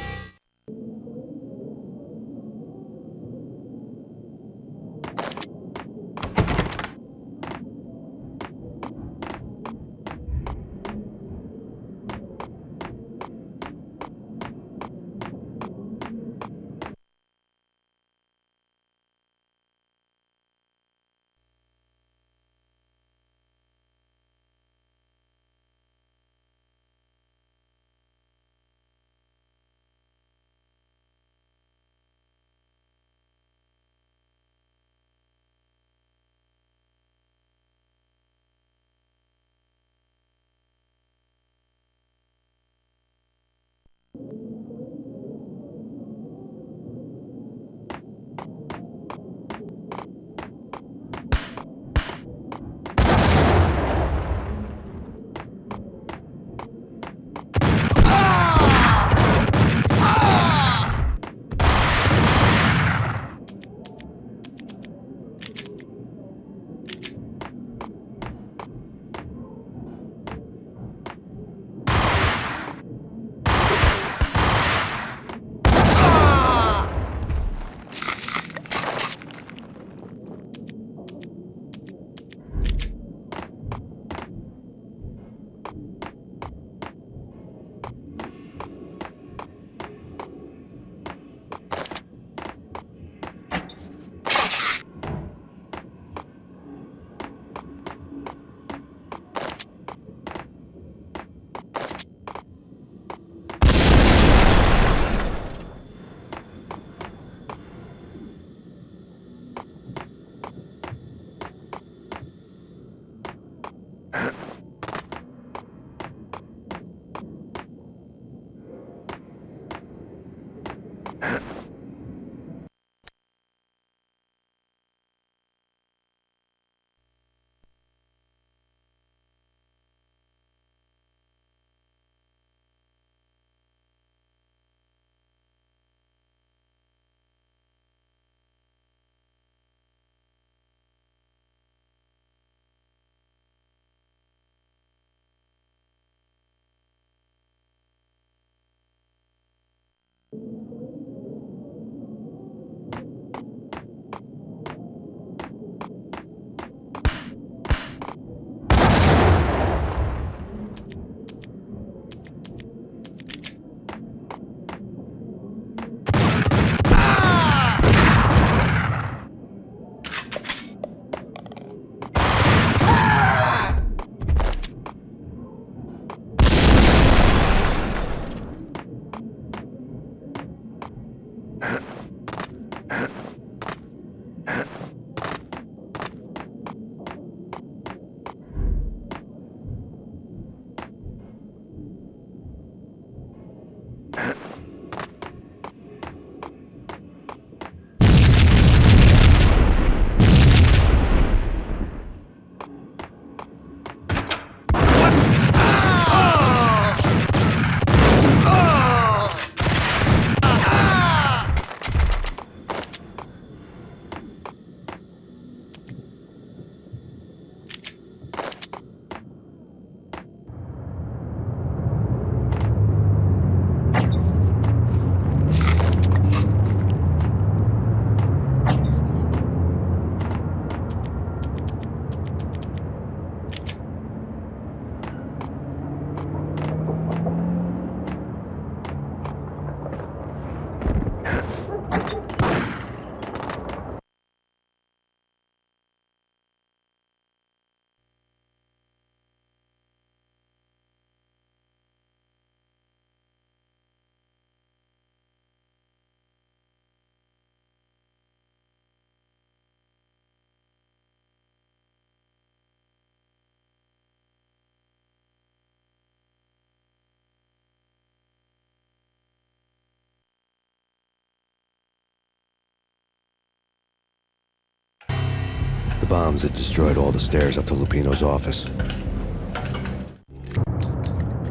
The bombs had destroyed all the stairs up to Lupino's office.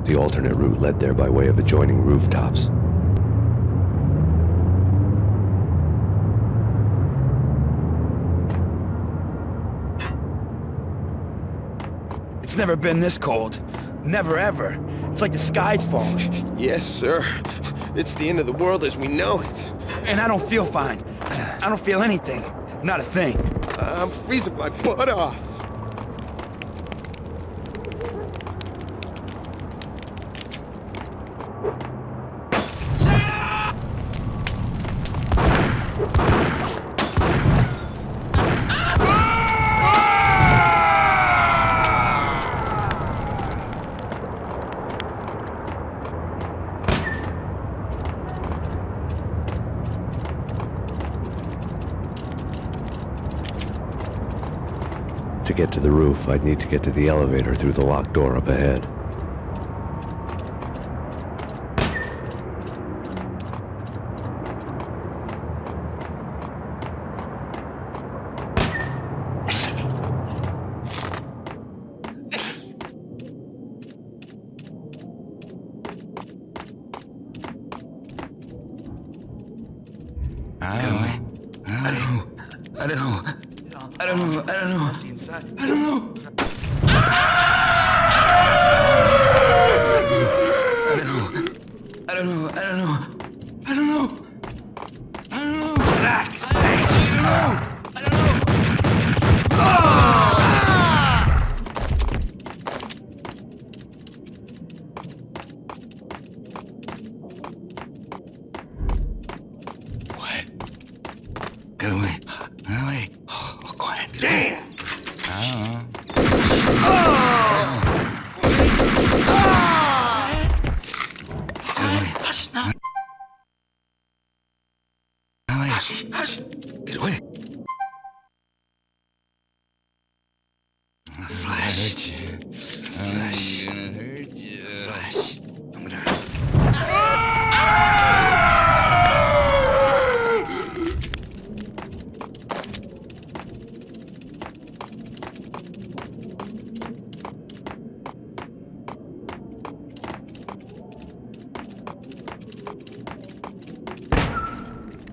The alternate route led there by way of adjoining rooftops. It's never been this cold. Never ever. It's like the sky's falling. Yes, sir. It's the end of the world as we know it. And I don't feel fine. I don't feel anything. Not a thing. I'm freezing my butt off. To get to the roof, I'd need to get to the elevator through the locked door up ahead.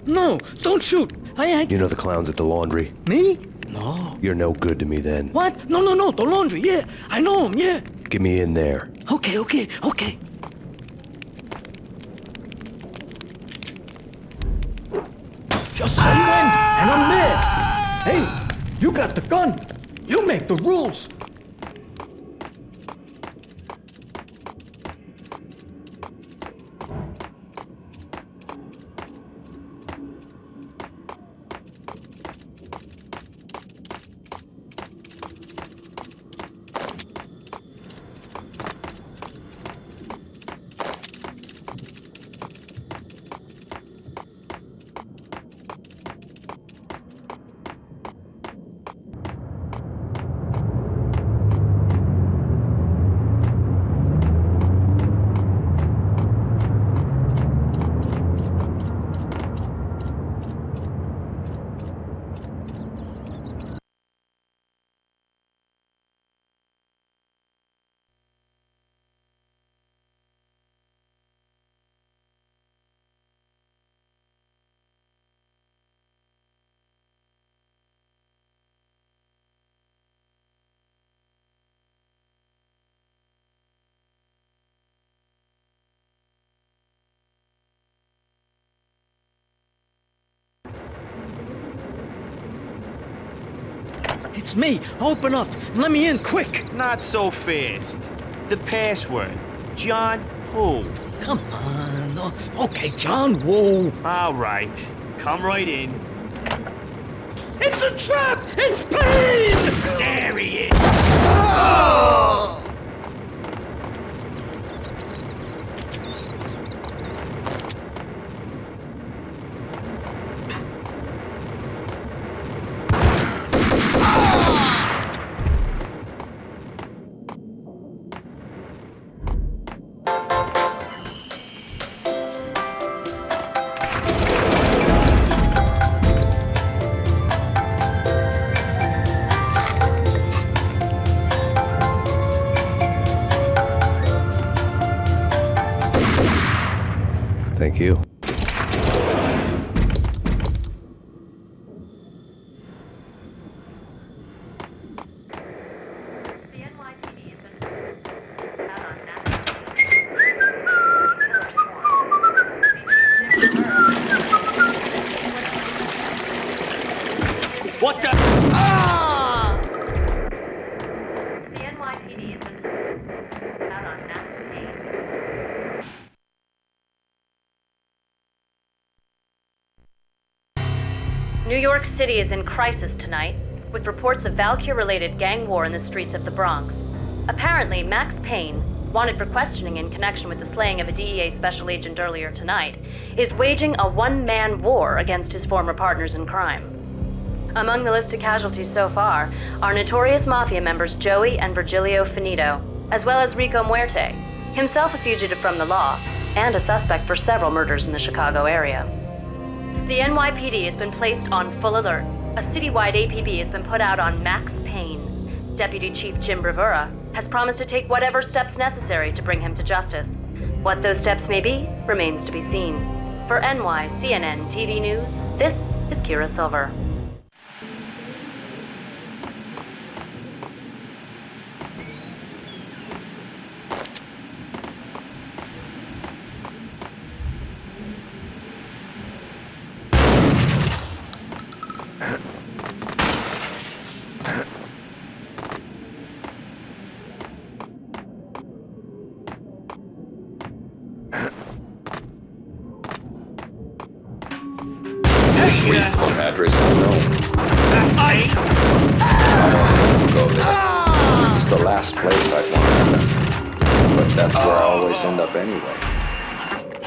No, don't shoot. You know the clowns at the laundry? Me? No. You're no good to me then. What? No, the laundry, yeah. I know him, yeah. Get me in there. Okay. Just say when, and I'm there. Hey, you got the gun. You make the rules. It's me. Open up. Let me in, quick. Not so fast. The password. John who? Come on. Okay, John Woo. All right. Come right in. It's a trap! It's Payne! There he is! Oh! Thank you. What the? Ah! The NYPD has been out on Max Payne. New York City is in crisis tonight, with reports of Valkyr-related gang war in the streets of the Bronx. Apparently, Max Payne, wanted for questioning in connection with the slaying of a DEA special agent earlier tonight, is waging a one-man war against his former partners in crime. Among the list of casualties so far are notorious mafia members Joey and Virgilio Finito, as well as Rico Muerte, himself a fugitive from the law, and a suspect for several murders in the Chicago area. The NYPD has been placed on full alert. A citywide APB has been put out on Max Payne. Deputy Chief Jim Bravura has promised to take whatever steps necessary to bring him to justice. What those steps may be remains to be seen. For NYCNN TV News, this is Kira Silver. Address unknown. I don't want to go there. It's the last place I'd want to end up. But that's where I always end up anyway.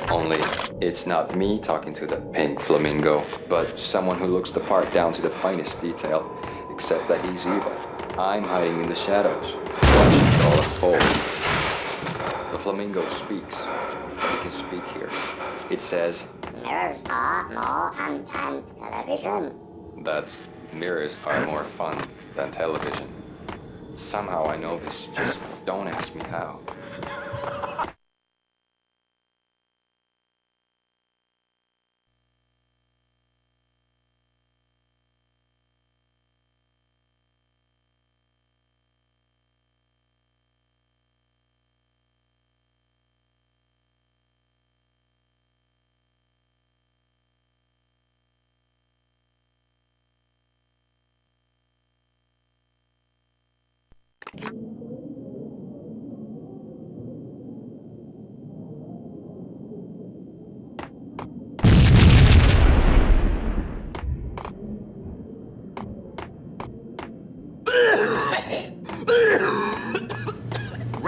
Only, it's not me talking to the pink flamingo, but someone who looks the part down to the finest detail, except that he's evil. I'm hiding in the shadows, watching it all unfold. The flamingo speaks. You can speak here. It says, "Mirrors are more fun than television." That's mirrors are more fun than television. Somehow I know this, just don't ask me how.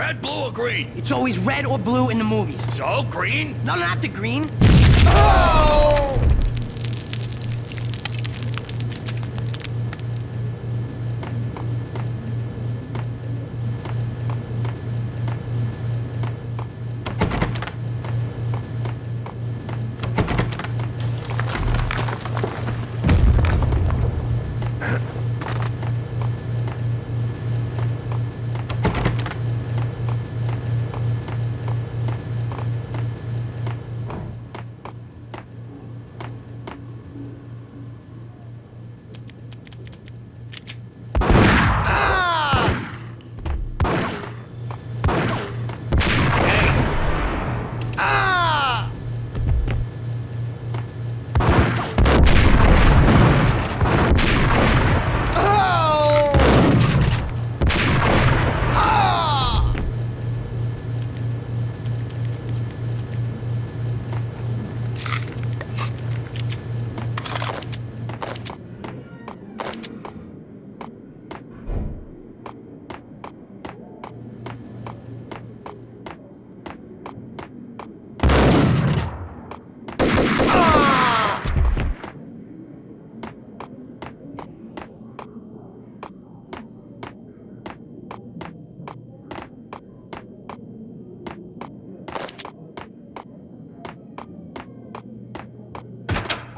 red, blue, or green? It's always red or blue in the movies. So, green? No, not the green. Oh!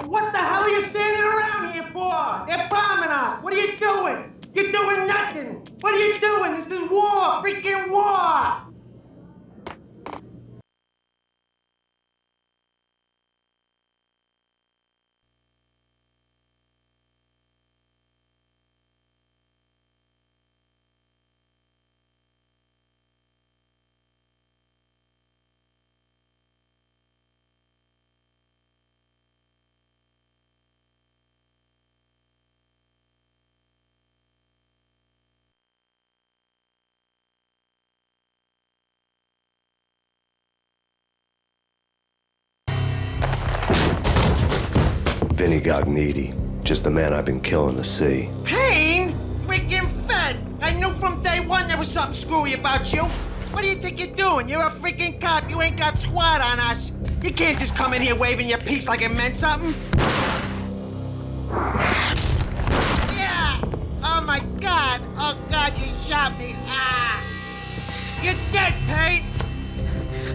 What the hell are you standing around here for? They're bombing us. What are you doing? You're doing nothing. What are you doing? This is war. Freaking war. Vinny Gognitti, just the man I've been killing to see. Payne? Freaking fed. I knew from day one there was something screwy about you. What do you think you're doing? You're a freaking cop. You ain't got squad on us. You can't just come in here waving your piece like it meant something. Yeah! Oh my God! Oh God, you shot me! Ah! You're dead, Payne!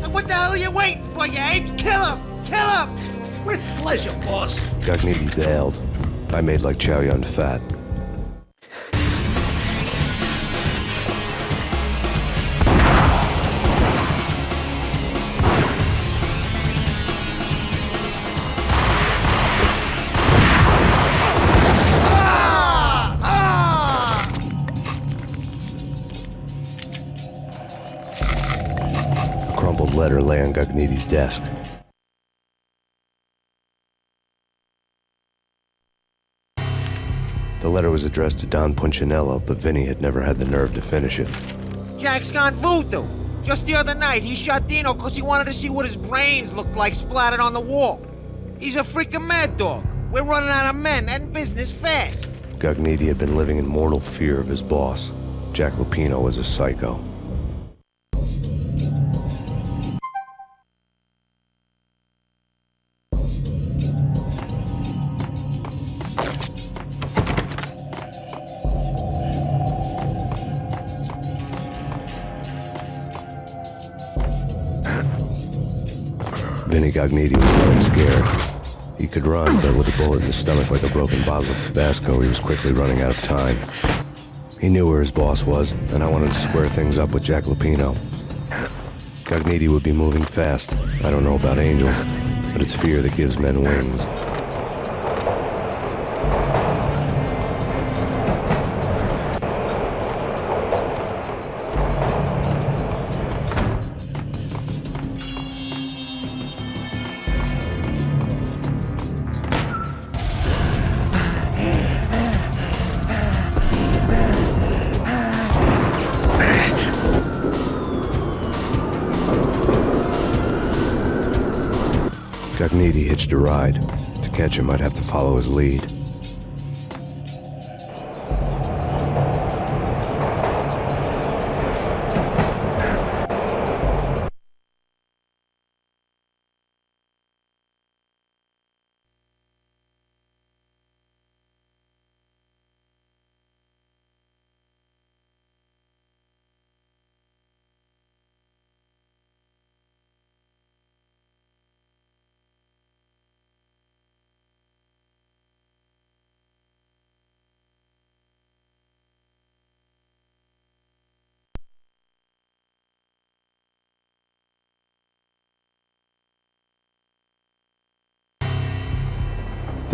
And what the hell are you waiting for, you apes? Kill him! Kill him! With pleasure, boss. Gognitti bailed. I made like Chow Yun Fat. A crumpled letter lay on Gognitti's desk. The letter was addressed to Don Punchinello, but Vinny had never had the nerve to finish it. Jack's gone voodoo. Just the other night, he shot Dino because he wanted to see what his brains looked like splattered on the wall. He's a freaking mad dog. We're running out of men and business fast. Gognitti had been living in mortal fear of his boss. Jack Lupino was a psycho. Vinny Gognitti was running scared. He could run, but with a bullet in his stomach like a broken bottle of Tabasco, he was quickly running out of time. He knew where his boss was, and I wanted to square things up with Jack Lupino. Gognitti would be moving fast. I don't know about angels, but it's fear that gives men wings. Gognitti hitched a ride. To catch him, I'd have to follow his lead.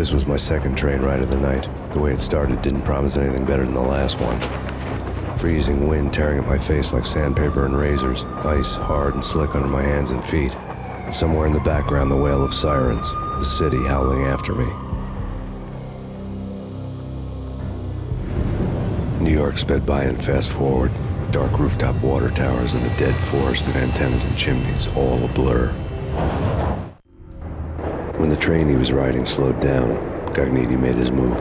This was my second train ride of the night. The way it started didn't promise anything better than the last one. Freezing wind tearing at my face like sandpaper and razors, ice hard and slick under my hands and feet. And somewhere in the background, the wail of sirens, the city howling after me. New York sped by in fast forward. Dark rooftop water towers and a dead forest of antennas and chimneys, all a blur. When the train he was riding slowed down, Gognitti made his move.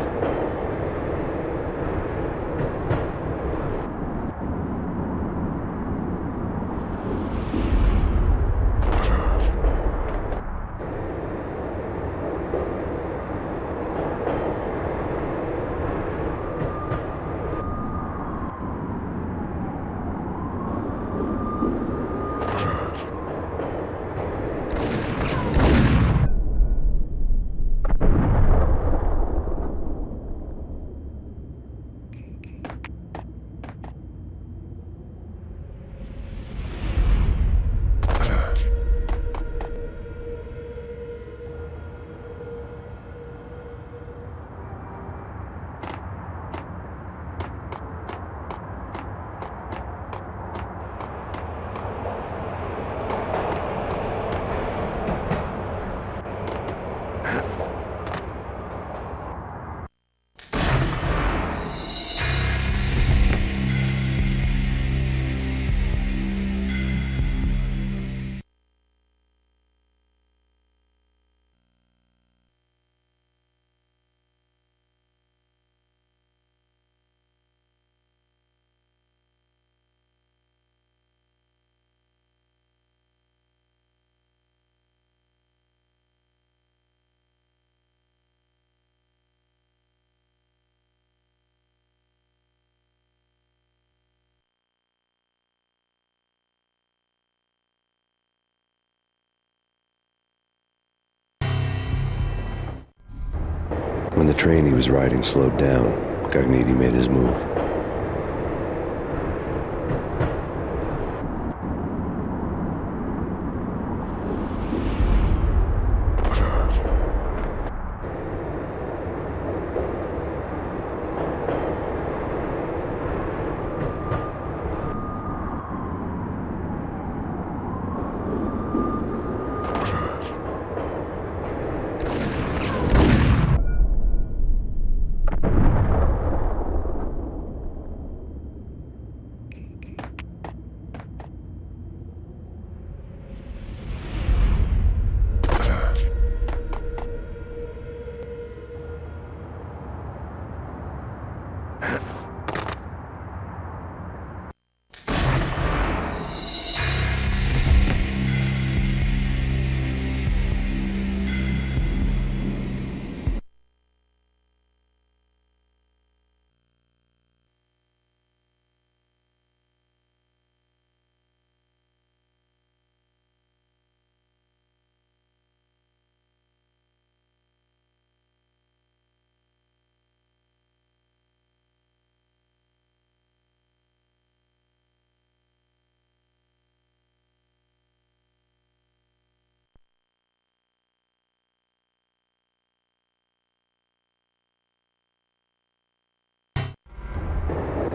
When the train he was riding slowed down, Gognitti made his move.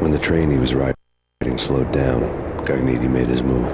When the train he was riding slowed down, Gognitti made his move.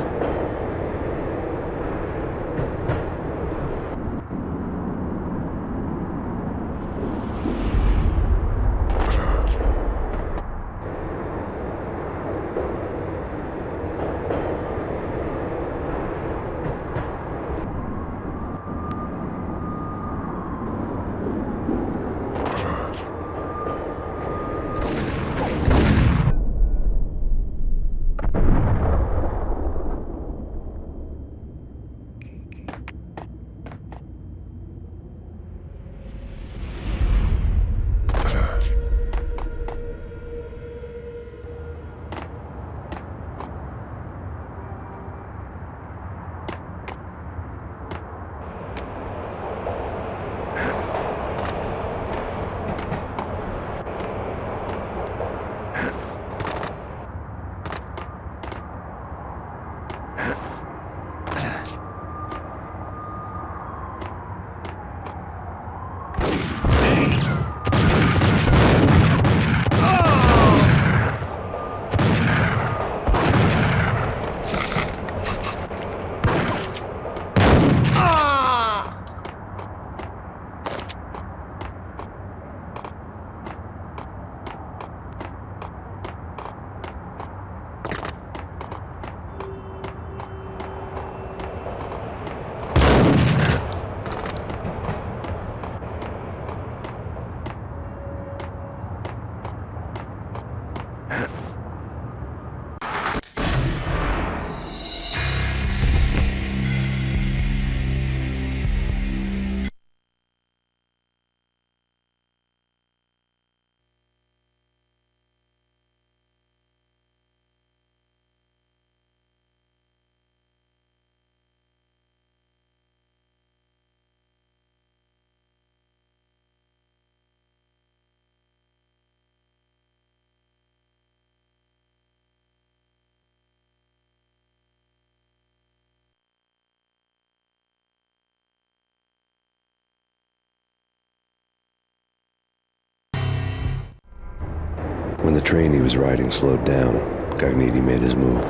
When the train he was riding slowed down, Cogniti made his move.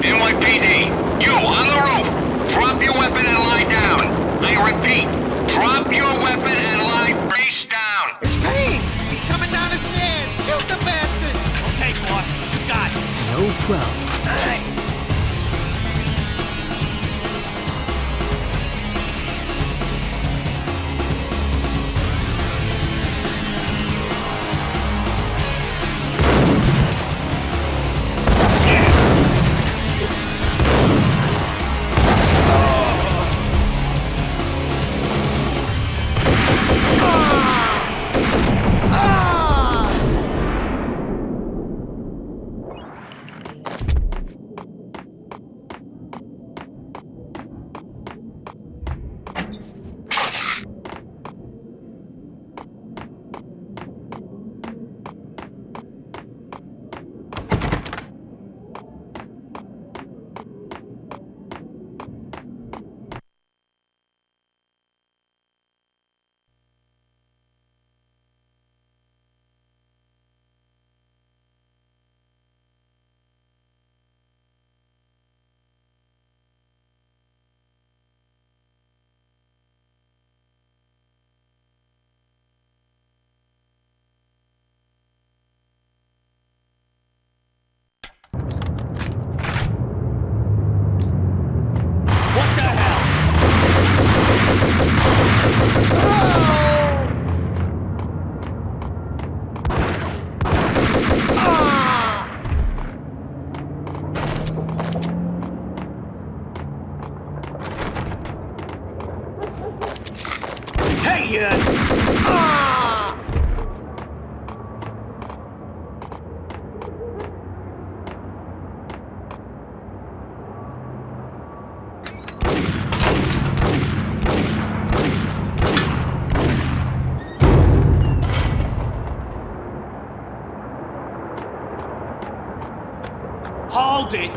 NYPD, you on the roof! Drop your weapon and lie down! I repeat, drop your weapon and lie face down! It's Payne! He's coming down the stairs! Shoot the bastard! Okay, boss, you got it. No problem. Hold it!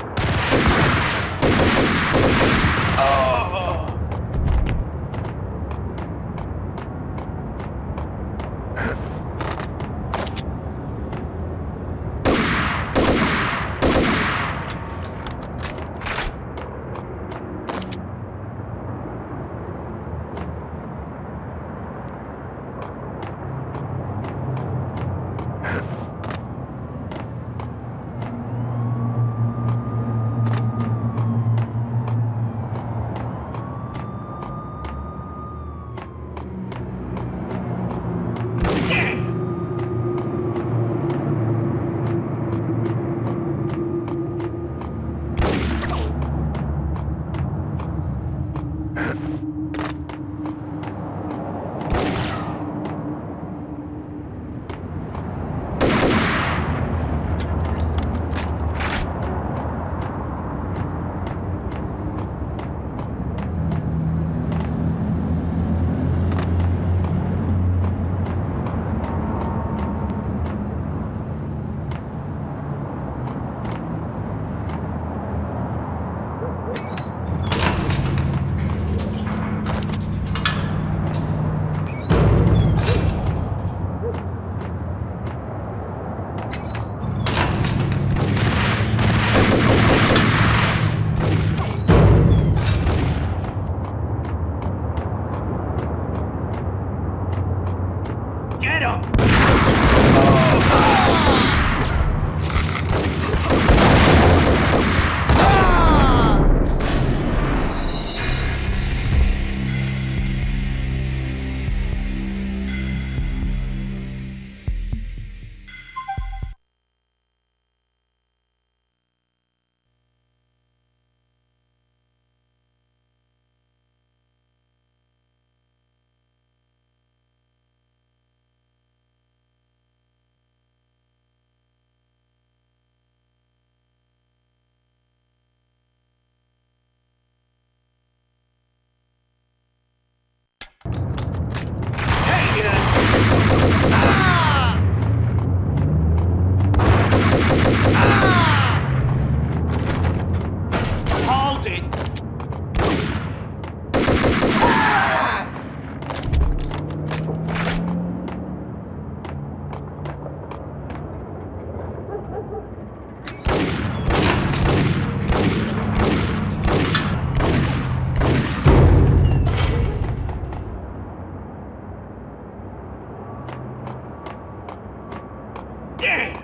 Get him! Hold it! Damn!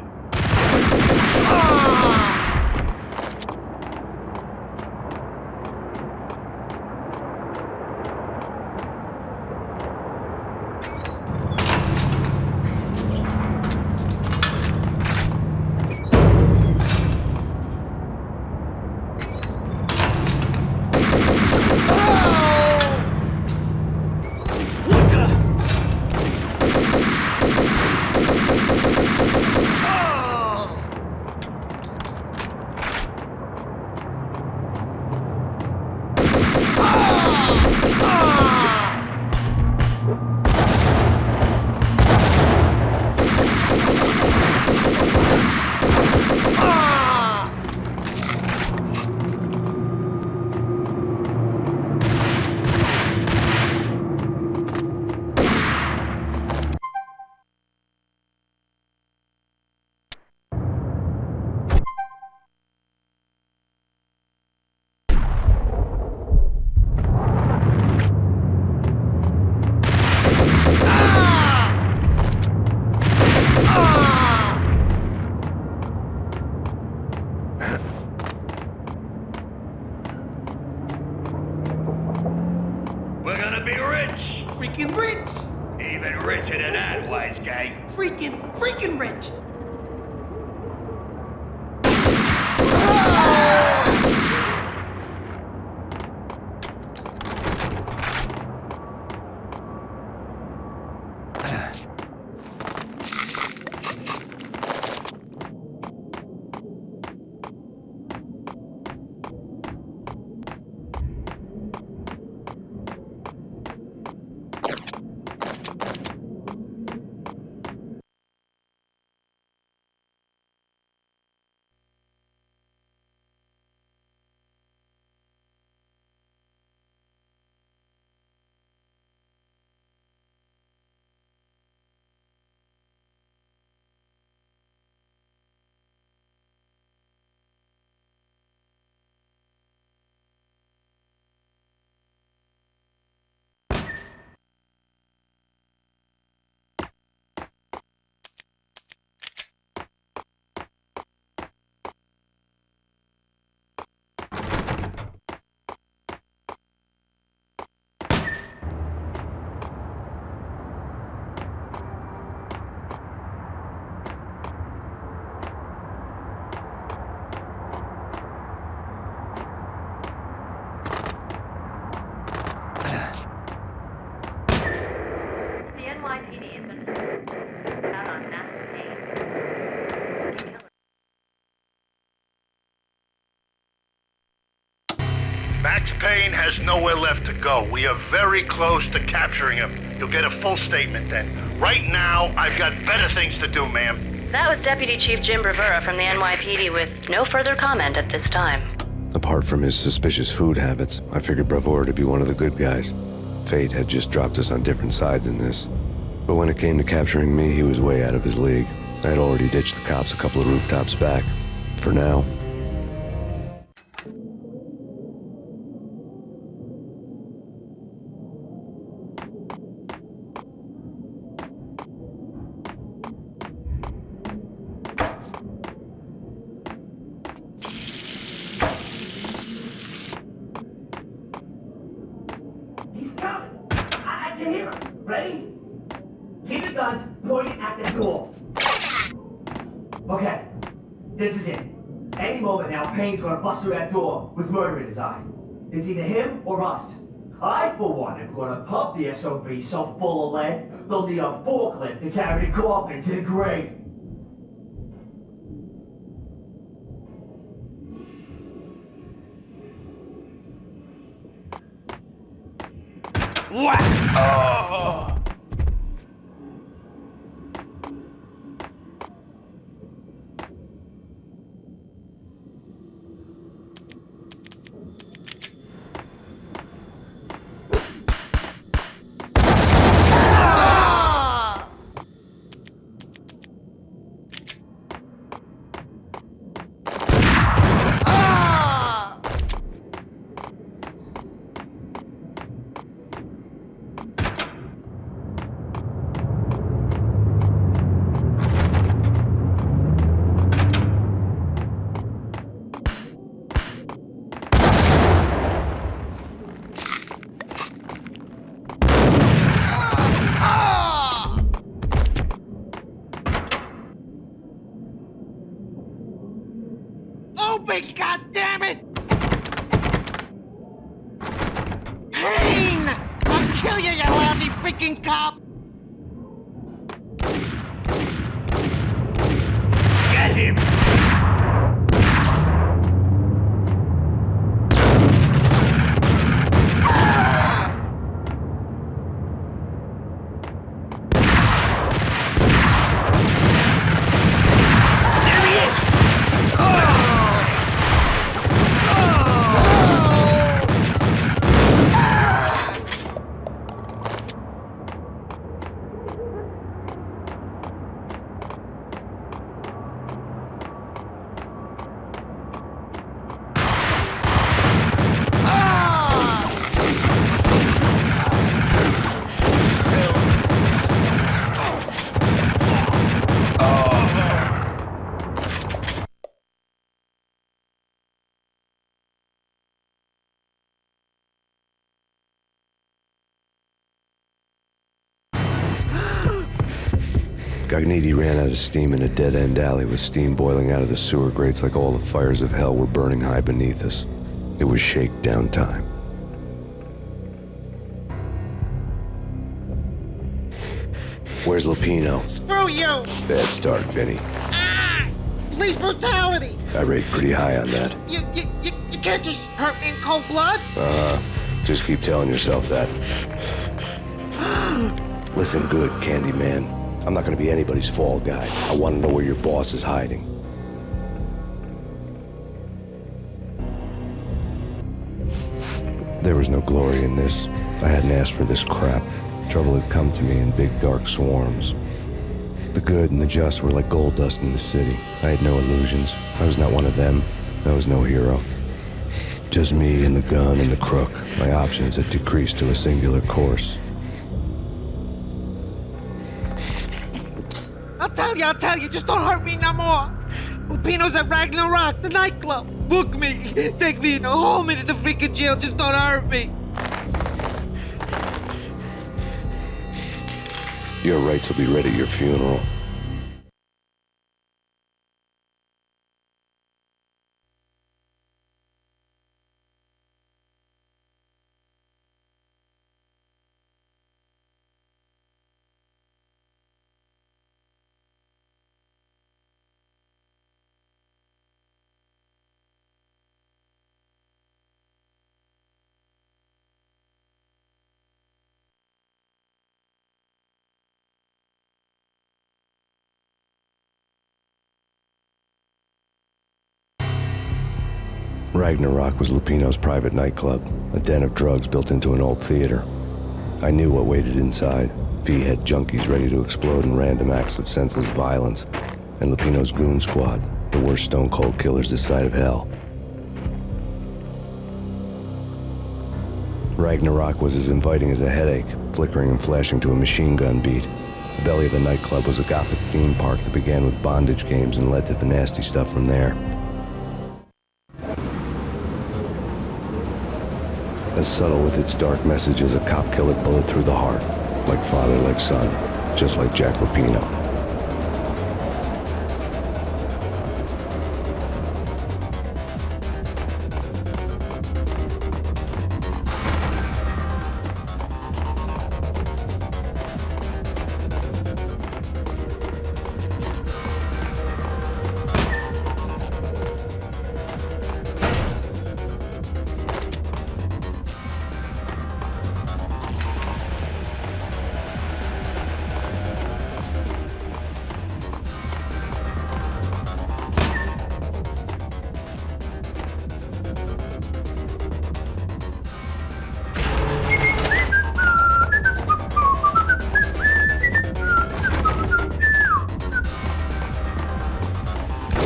We're gonna be rich! Freaking rich! Even richer than that, wise guy. Freaking rich! Max Payne has nowhere left to go. We are very close to capturing him. You'll get a full statement then. Right now, I've got better things to do, ma'am. That was Deputy Chief Jim Bravura from the NYPD with no further comment at this time. Apart from his suspicious food habits, I figured Bravura to be one of the good guys. Fate had just dropped us on different sides in this. But when it came to capturing me, he was way out of his league. I had already ditched the cops a couple of rooftops back. For now. Ready? Keep your guns pointed at the door. Okay, this is it. Any moment now, Payne's gonna bust through that door with murder in his eye. It's either him or us. I, for one, am gonna pump the SOB so full of lead, they'll need a forklift to carry the coffin to the grave. Whack! Oh! Open, goddammit! Payne! I'll kill you, you lousy freaking cop! Get him! Gognitti ran out of steam in a dead-end alley with steam boiling out of the sewer grates like all the fires of hell were burning high beneath us. It was shakedown time. Where's Lupino? Screw you! Bad start, Vinny. Ah! Police brutality! I rate pretty high on that. You can't just hurt me in cold blood? Just keep telling yourself that. Listen good, Candyman. I'm not gonna be anybody's fall guy. I want to know where your boss is hiding. There was no glory in this. I hadn't asked for this crap. Trouble had come to me in big dark swarms. The good and the just were like gold dust in the city. I had no illusions. I was not one of them. I was no hero. Just me and the gun and the crook. My options had decreased to a singular course. I'll tell you, just don't hurt me no more. Lupino's at Ragnarok, the nightclub. Book me, take me home into the freaking jail, just don't hurt me. Your rights will be ready at your funeral. Ragnarok was Lupino's private nightclub, a den of drugs built into an old theater. I knew what waited inside. V-head junkies ready to explode in random acts of senseless violence, and Lupino's goon squad, the worst stone-cold killers this side of hell. Ragnarok was as inviting as a headache, flickering and flashing to a machine gun beat. The belly of the nightclub was a gothic theme park that began with bondage games and led to the nasty stuff from there. As subtle with its dark message as a cop killer bullet through the heart. Like father, like son, just like Jack Rapino.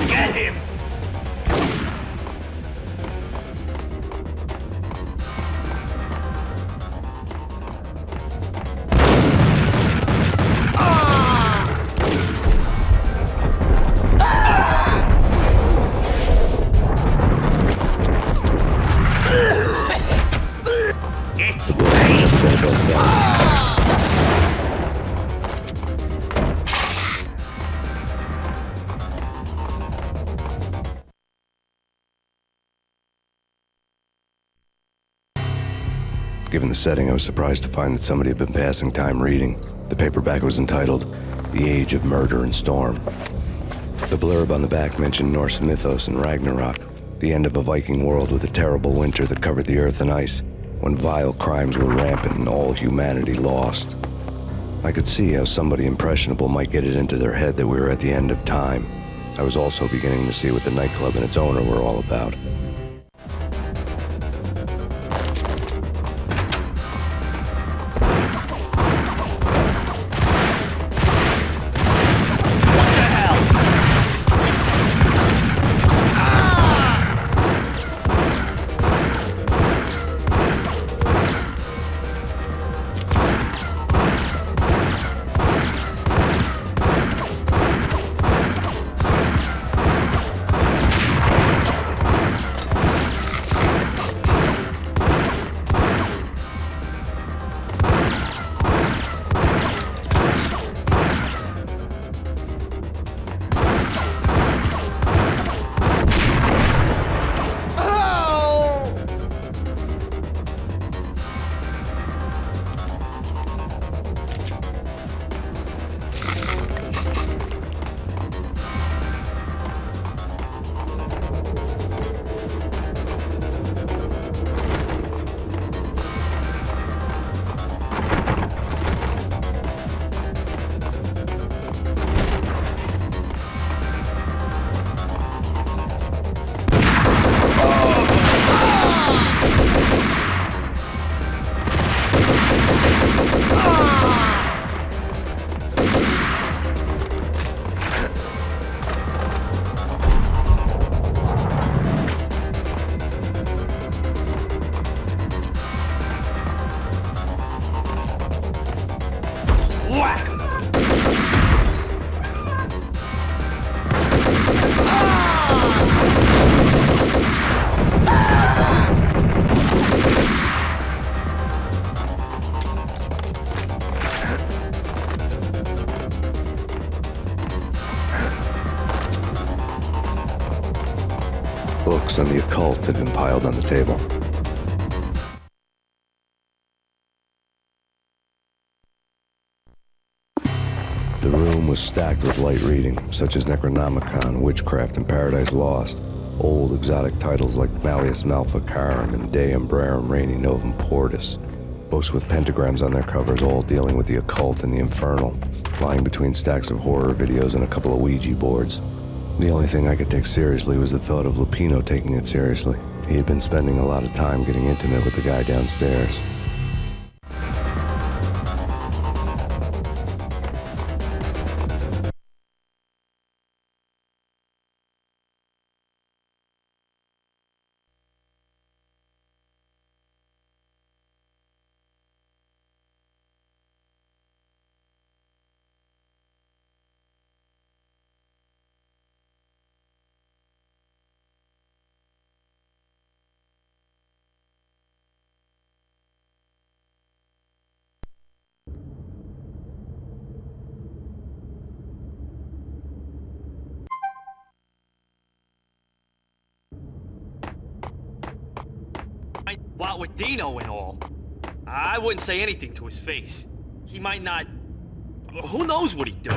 Get him! It's Given the setting, I was surprised to find that somebody had been passing time reading. The paperback was entitled, The Age of Murder and Storm. The blurb on the back mentioned Norse mythos and Ragnarok, the end of a Viking world with a terrible winter that covered the earth in ice, when vile crimes were rampant and all humanity lost. I could see how somebody impressionable might get it into their head that we were at the end of time. I was also beginning to see what the nightclub and its owner were all about. Books on the occult had been piled on the table. The room was stacked with light reading, such as Necronomicon, Witchcraft, and Paradise Lost. Old exotic titles like Malleus Maleficarum and De Umbrarum Reini Novum Portis. Books with pentagrams on their covers, all dealing with the occult and the infernal, lying between stacks of horror videos and a couple of Ouija boards. The only thing I could take seriously was the thought of Lupino taking it seriously. He had been spending a lot of time getting intimate with the guy downstairs. What with Dino and all, I wouldn't say anything to his face. He might not... Who knows what he'd do?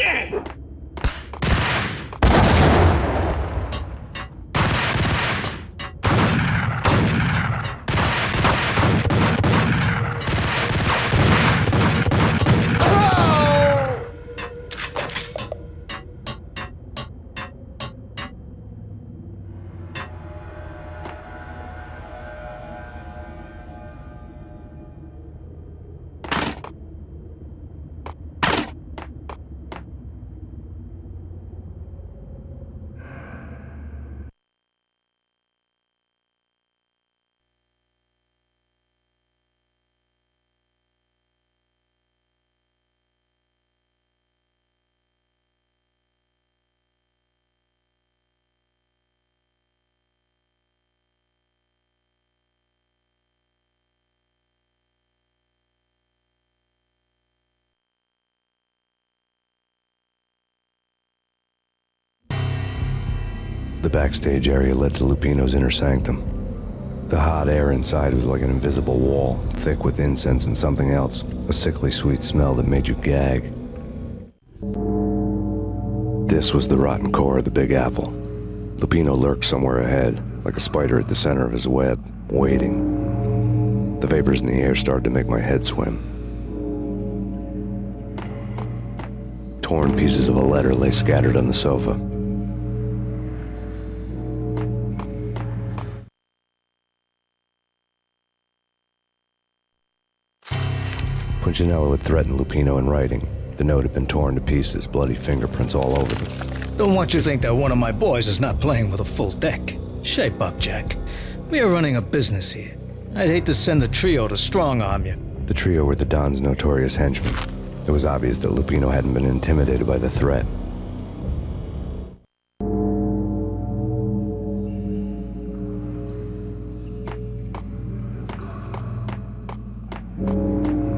Damn! The backstage area led to Lupino's inner sanctum. The hot air inside was like an invisible wall, thick with incense and something else, a sickly sweet smell that made you gag. This was the rotten core of the Big Apple. Lupino lurked somewhere ahead, like a spider at the center of his web, waiting. The vapors in the air started to make my head swim. Torn pieces of a letter lay scattered on the sofa. Punchinello had threatened Lupino in writing. The note had been torn to pieces, bloody fingerprints all over them. Don't want you to think that one of my boys is not playing with a full deck. Shape up, Jack. We are running a business here. I'd hate to send the trio to strong-arm you. The trio were the Don's notorious henchmen. It was obvious that Lupino hadn't been intimidated by the threat.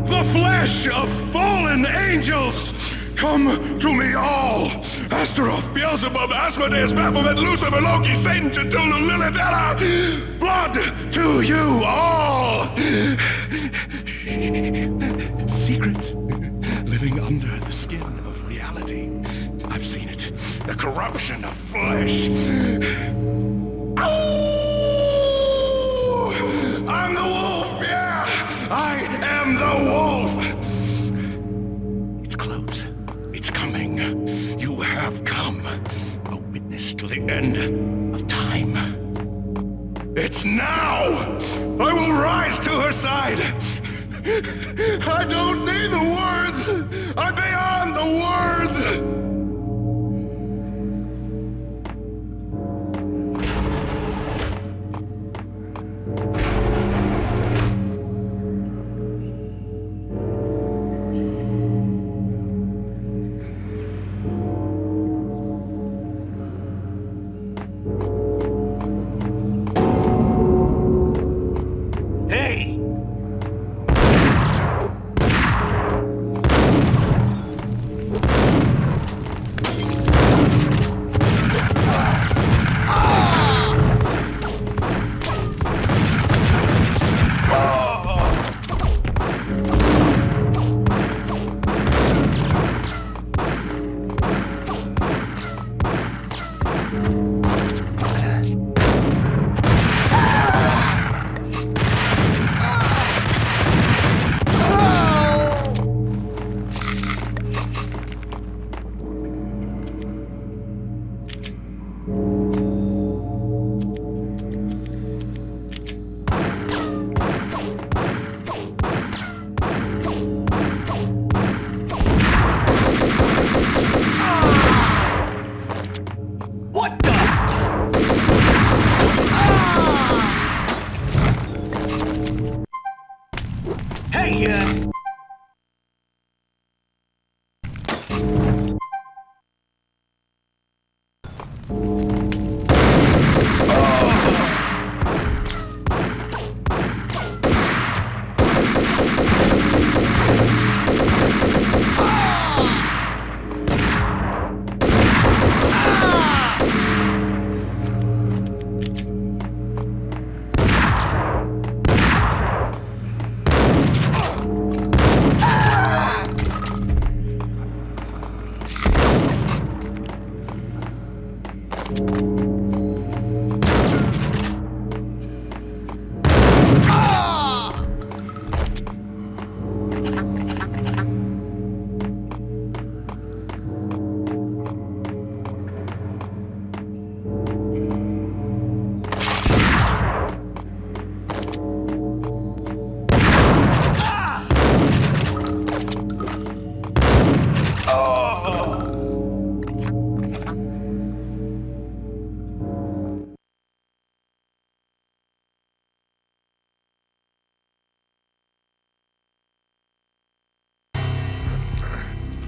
The flesh of fallen angels! Come to me all! Astaroth, Beelzebub, Asmodeus, Baphomet, Lucifer, Loki, Satan, Cthulhu, Lilith, Ella! Blood to you all! Secret, living under the skin of reality. I've seen it. The corruption of flesh. Ow! I'm the wolf, yeah! I am the wolf! It's close. It's coming. You have come. A witness to the end of time. It's now! I will rise to her side! I don't need the words! I'm beyond the words!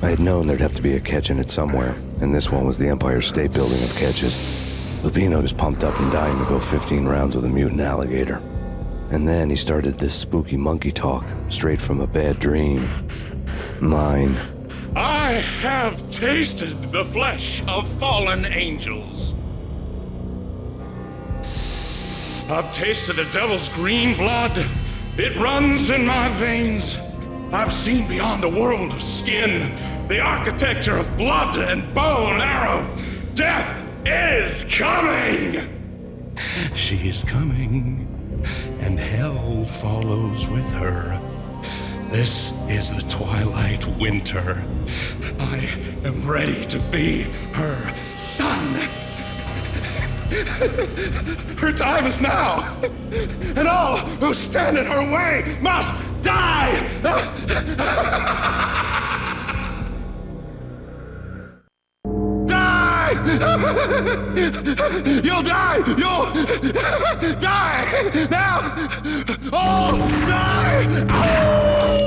I had known there'd have to be a catch in it somewhere, and this one was the Empire State Building of catches. Lupino was pumped up and dying to go 15 rounds with a mutant alligator. And then he started this spooky monkey talk, straight from a bad dream. Mine. I have tasted the flesh of fallen angels. I've tasted the devil's green blood. It runs in my veins. I've seen beyond the world of skin, the architecture of blood and bow and arrow. Death is coming! She is coming, and hell follows with her. This is the twilight winter. I am ready to be her son. Her time is now, and all who stand in her way must die! Die! You'll die! You'll die! Now! Oh, die! Oh!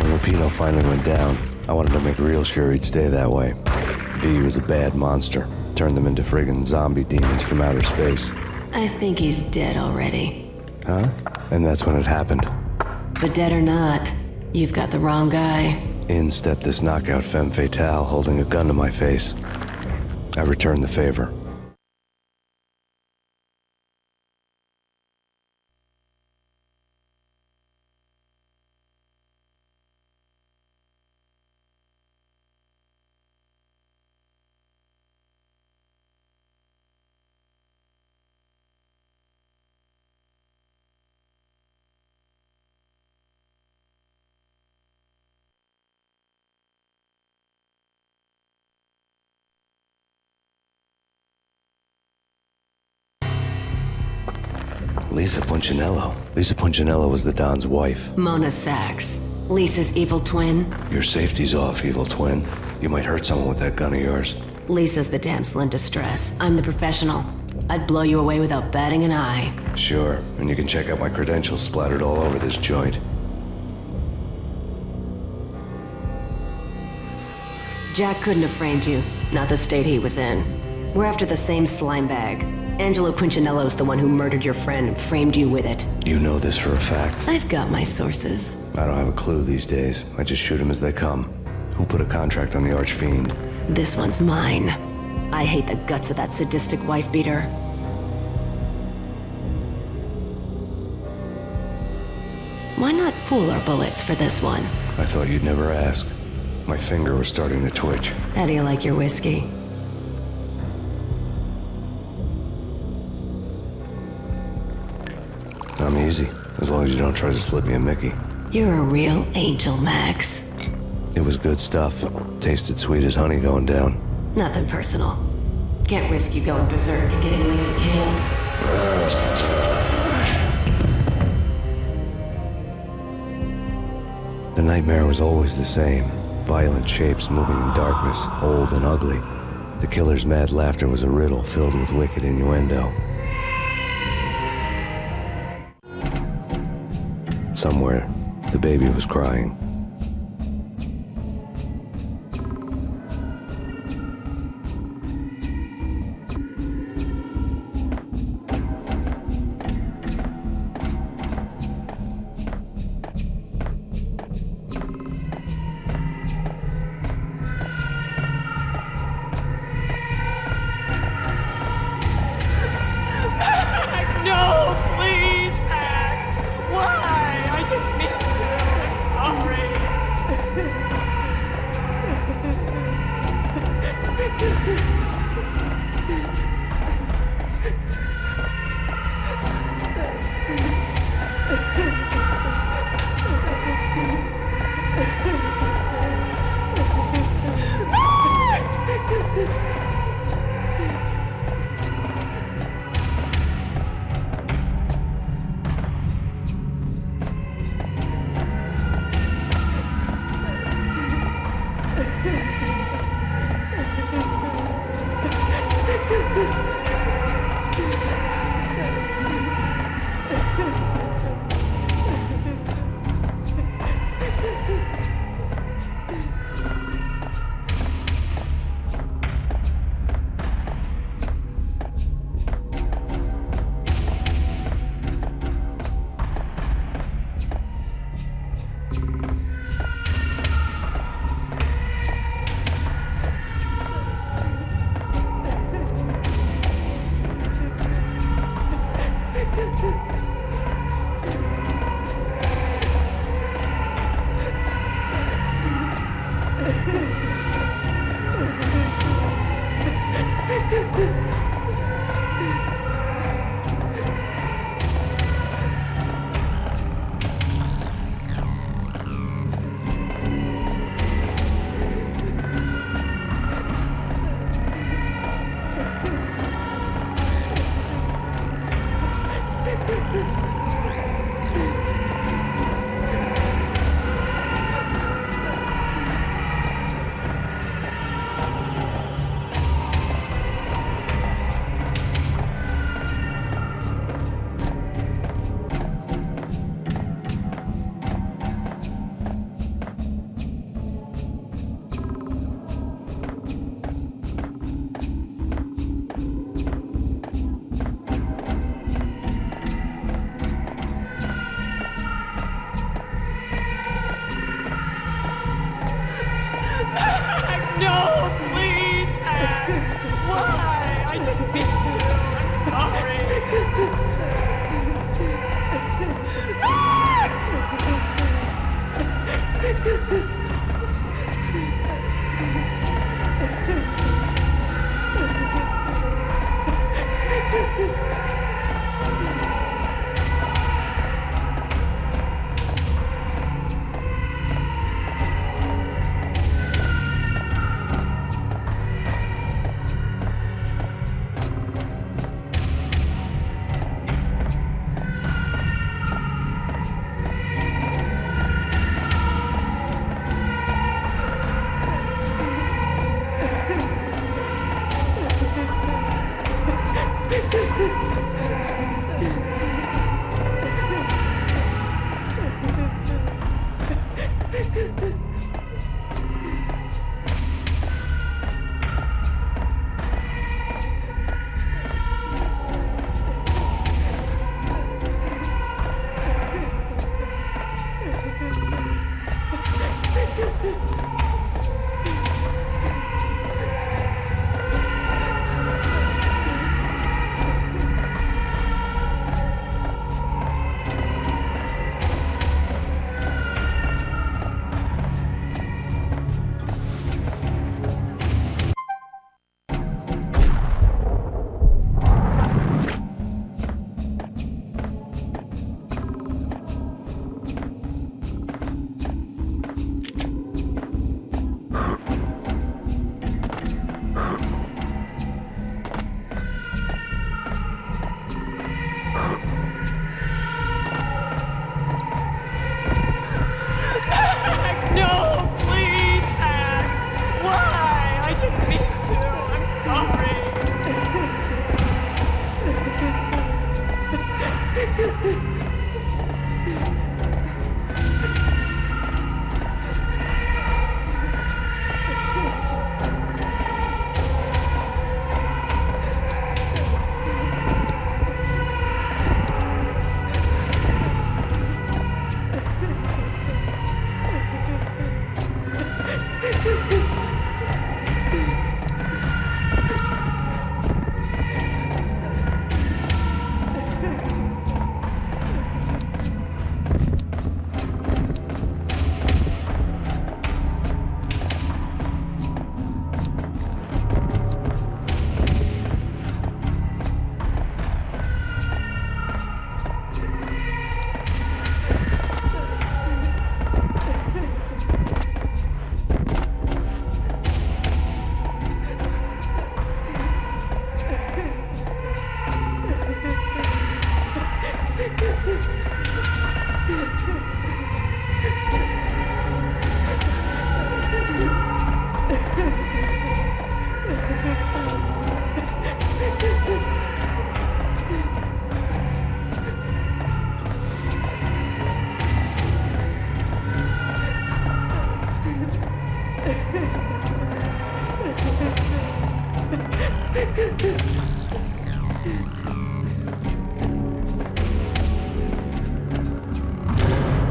Lupino finally went down. I wanted to make real sure he'd stay that way. V was a bad monster. Turned them into friggin' zombie demons from outer space. I think he's dead already. Huh? And that's when it happened. But dead or not, you've got the wrong guy. In stepped this knockout femme fatale holding a gun to my face. I returned the favor. Lisa Punchinello. Lisa Punchinello was the Don's wife. Mona Sachs. Lisa's evil twin. Your safety's off, evil twin. You might hurt someone with that gun of yours. Lisa's the damsel in distress. I'm the professional. I'd blow you away without batting an eye. Sure, and you can check out my credentials splattered all over this joint. Jack couldn't have framed you. Not the state he was in. We're after the same slime bag. Angelo Punchinello's the one who murdered your friend and framed you with it. You know this for a fact. I've got my sources. I don't have a clue these days. I just shoot them as they come. Who put a contract on the Archfiend? This one's mine. I hate the guts of that sadistic wife beater. Why not pool our bullets for this one? I thought you'd never ask. My finger was starting to twitch. How do you like your whiskey? I'm easy, as long as you don't try to slip me a Mickey. You're a real angel, Max. It was good stuff. Tasted sweet as honey going down. Nothing personal. Can't risk you going berserk and getting Lisa killed. The nightmare was always the same. Violent shapes moving in darkness, old and ugly. The killer's mad laughter was a riddle filled with wicked innuendo. Somewhere, the baby was crying. No, please, Max. Why? I didn't mean to. I'm sorry. No, please, Max! Why? I didn't mean to. I'm sorry.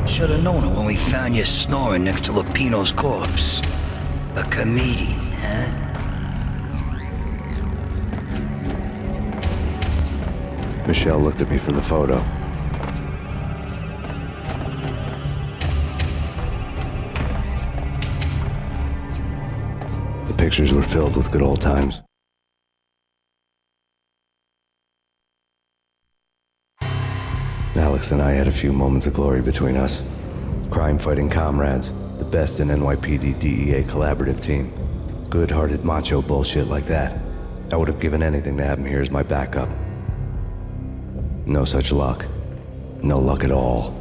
Should have known it when we found you snoring next to Lupino's corpse. A comedian, huh? Michelle looked at me from the photo. The pictures were filled with good old times. Alex and I had a few moments of glory between us. Crime-fighting comrades, the best in NYPD DEA collaborative team. Good-hearted macho bullshit like that. I would have given anything to have him here as my backup. No such luck. No luck at all.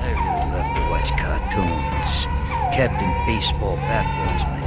I really love to watch cartoons. Captain Baseball Bat Boys,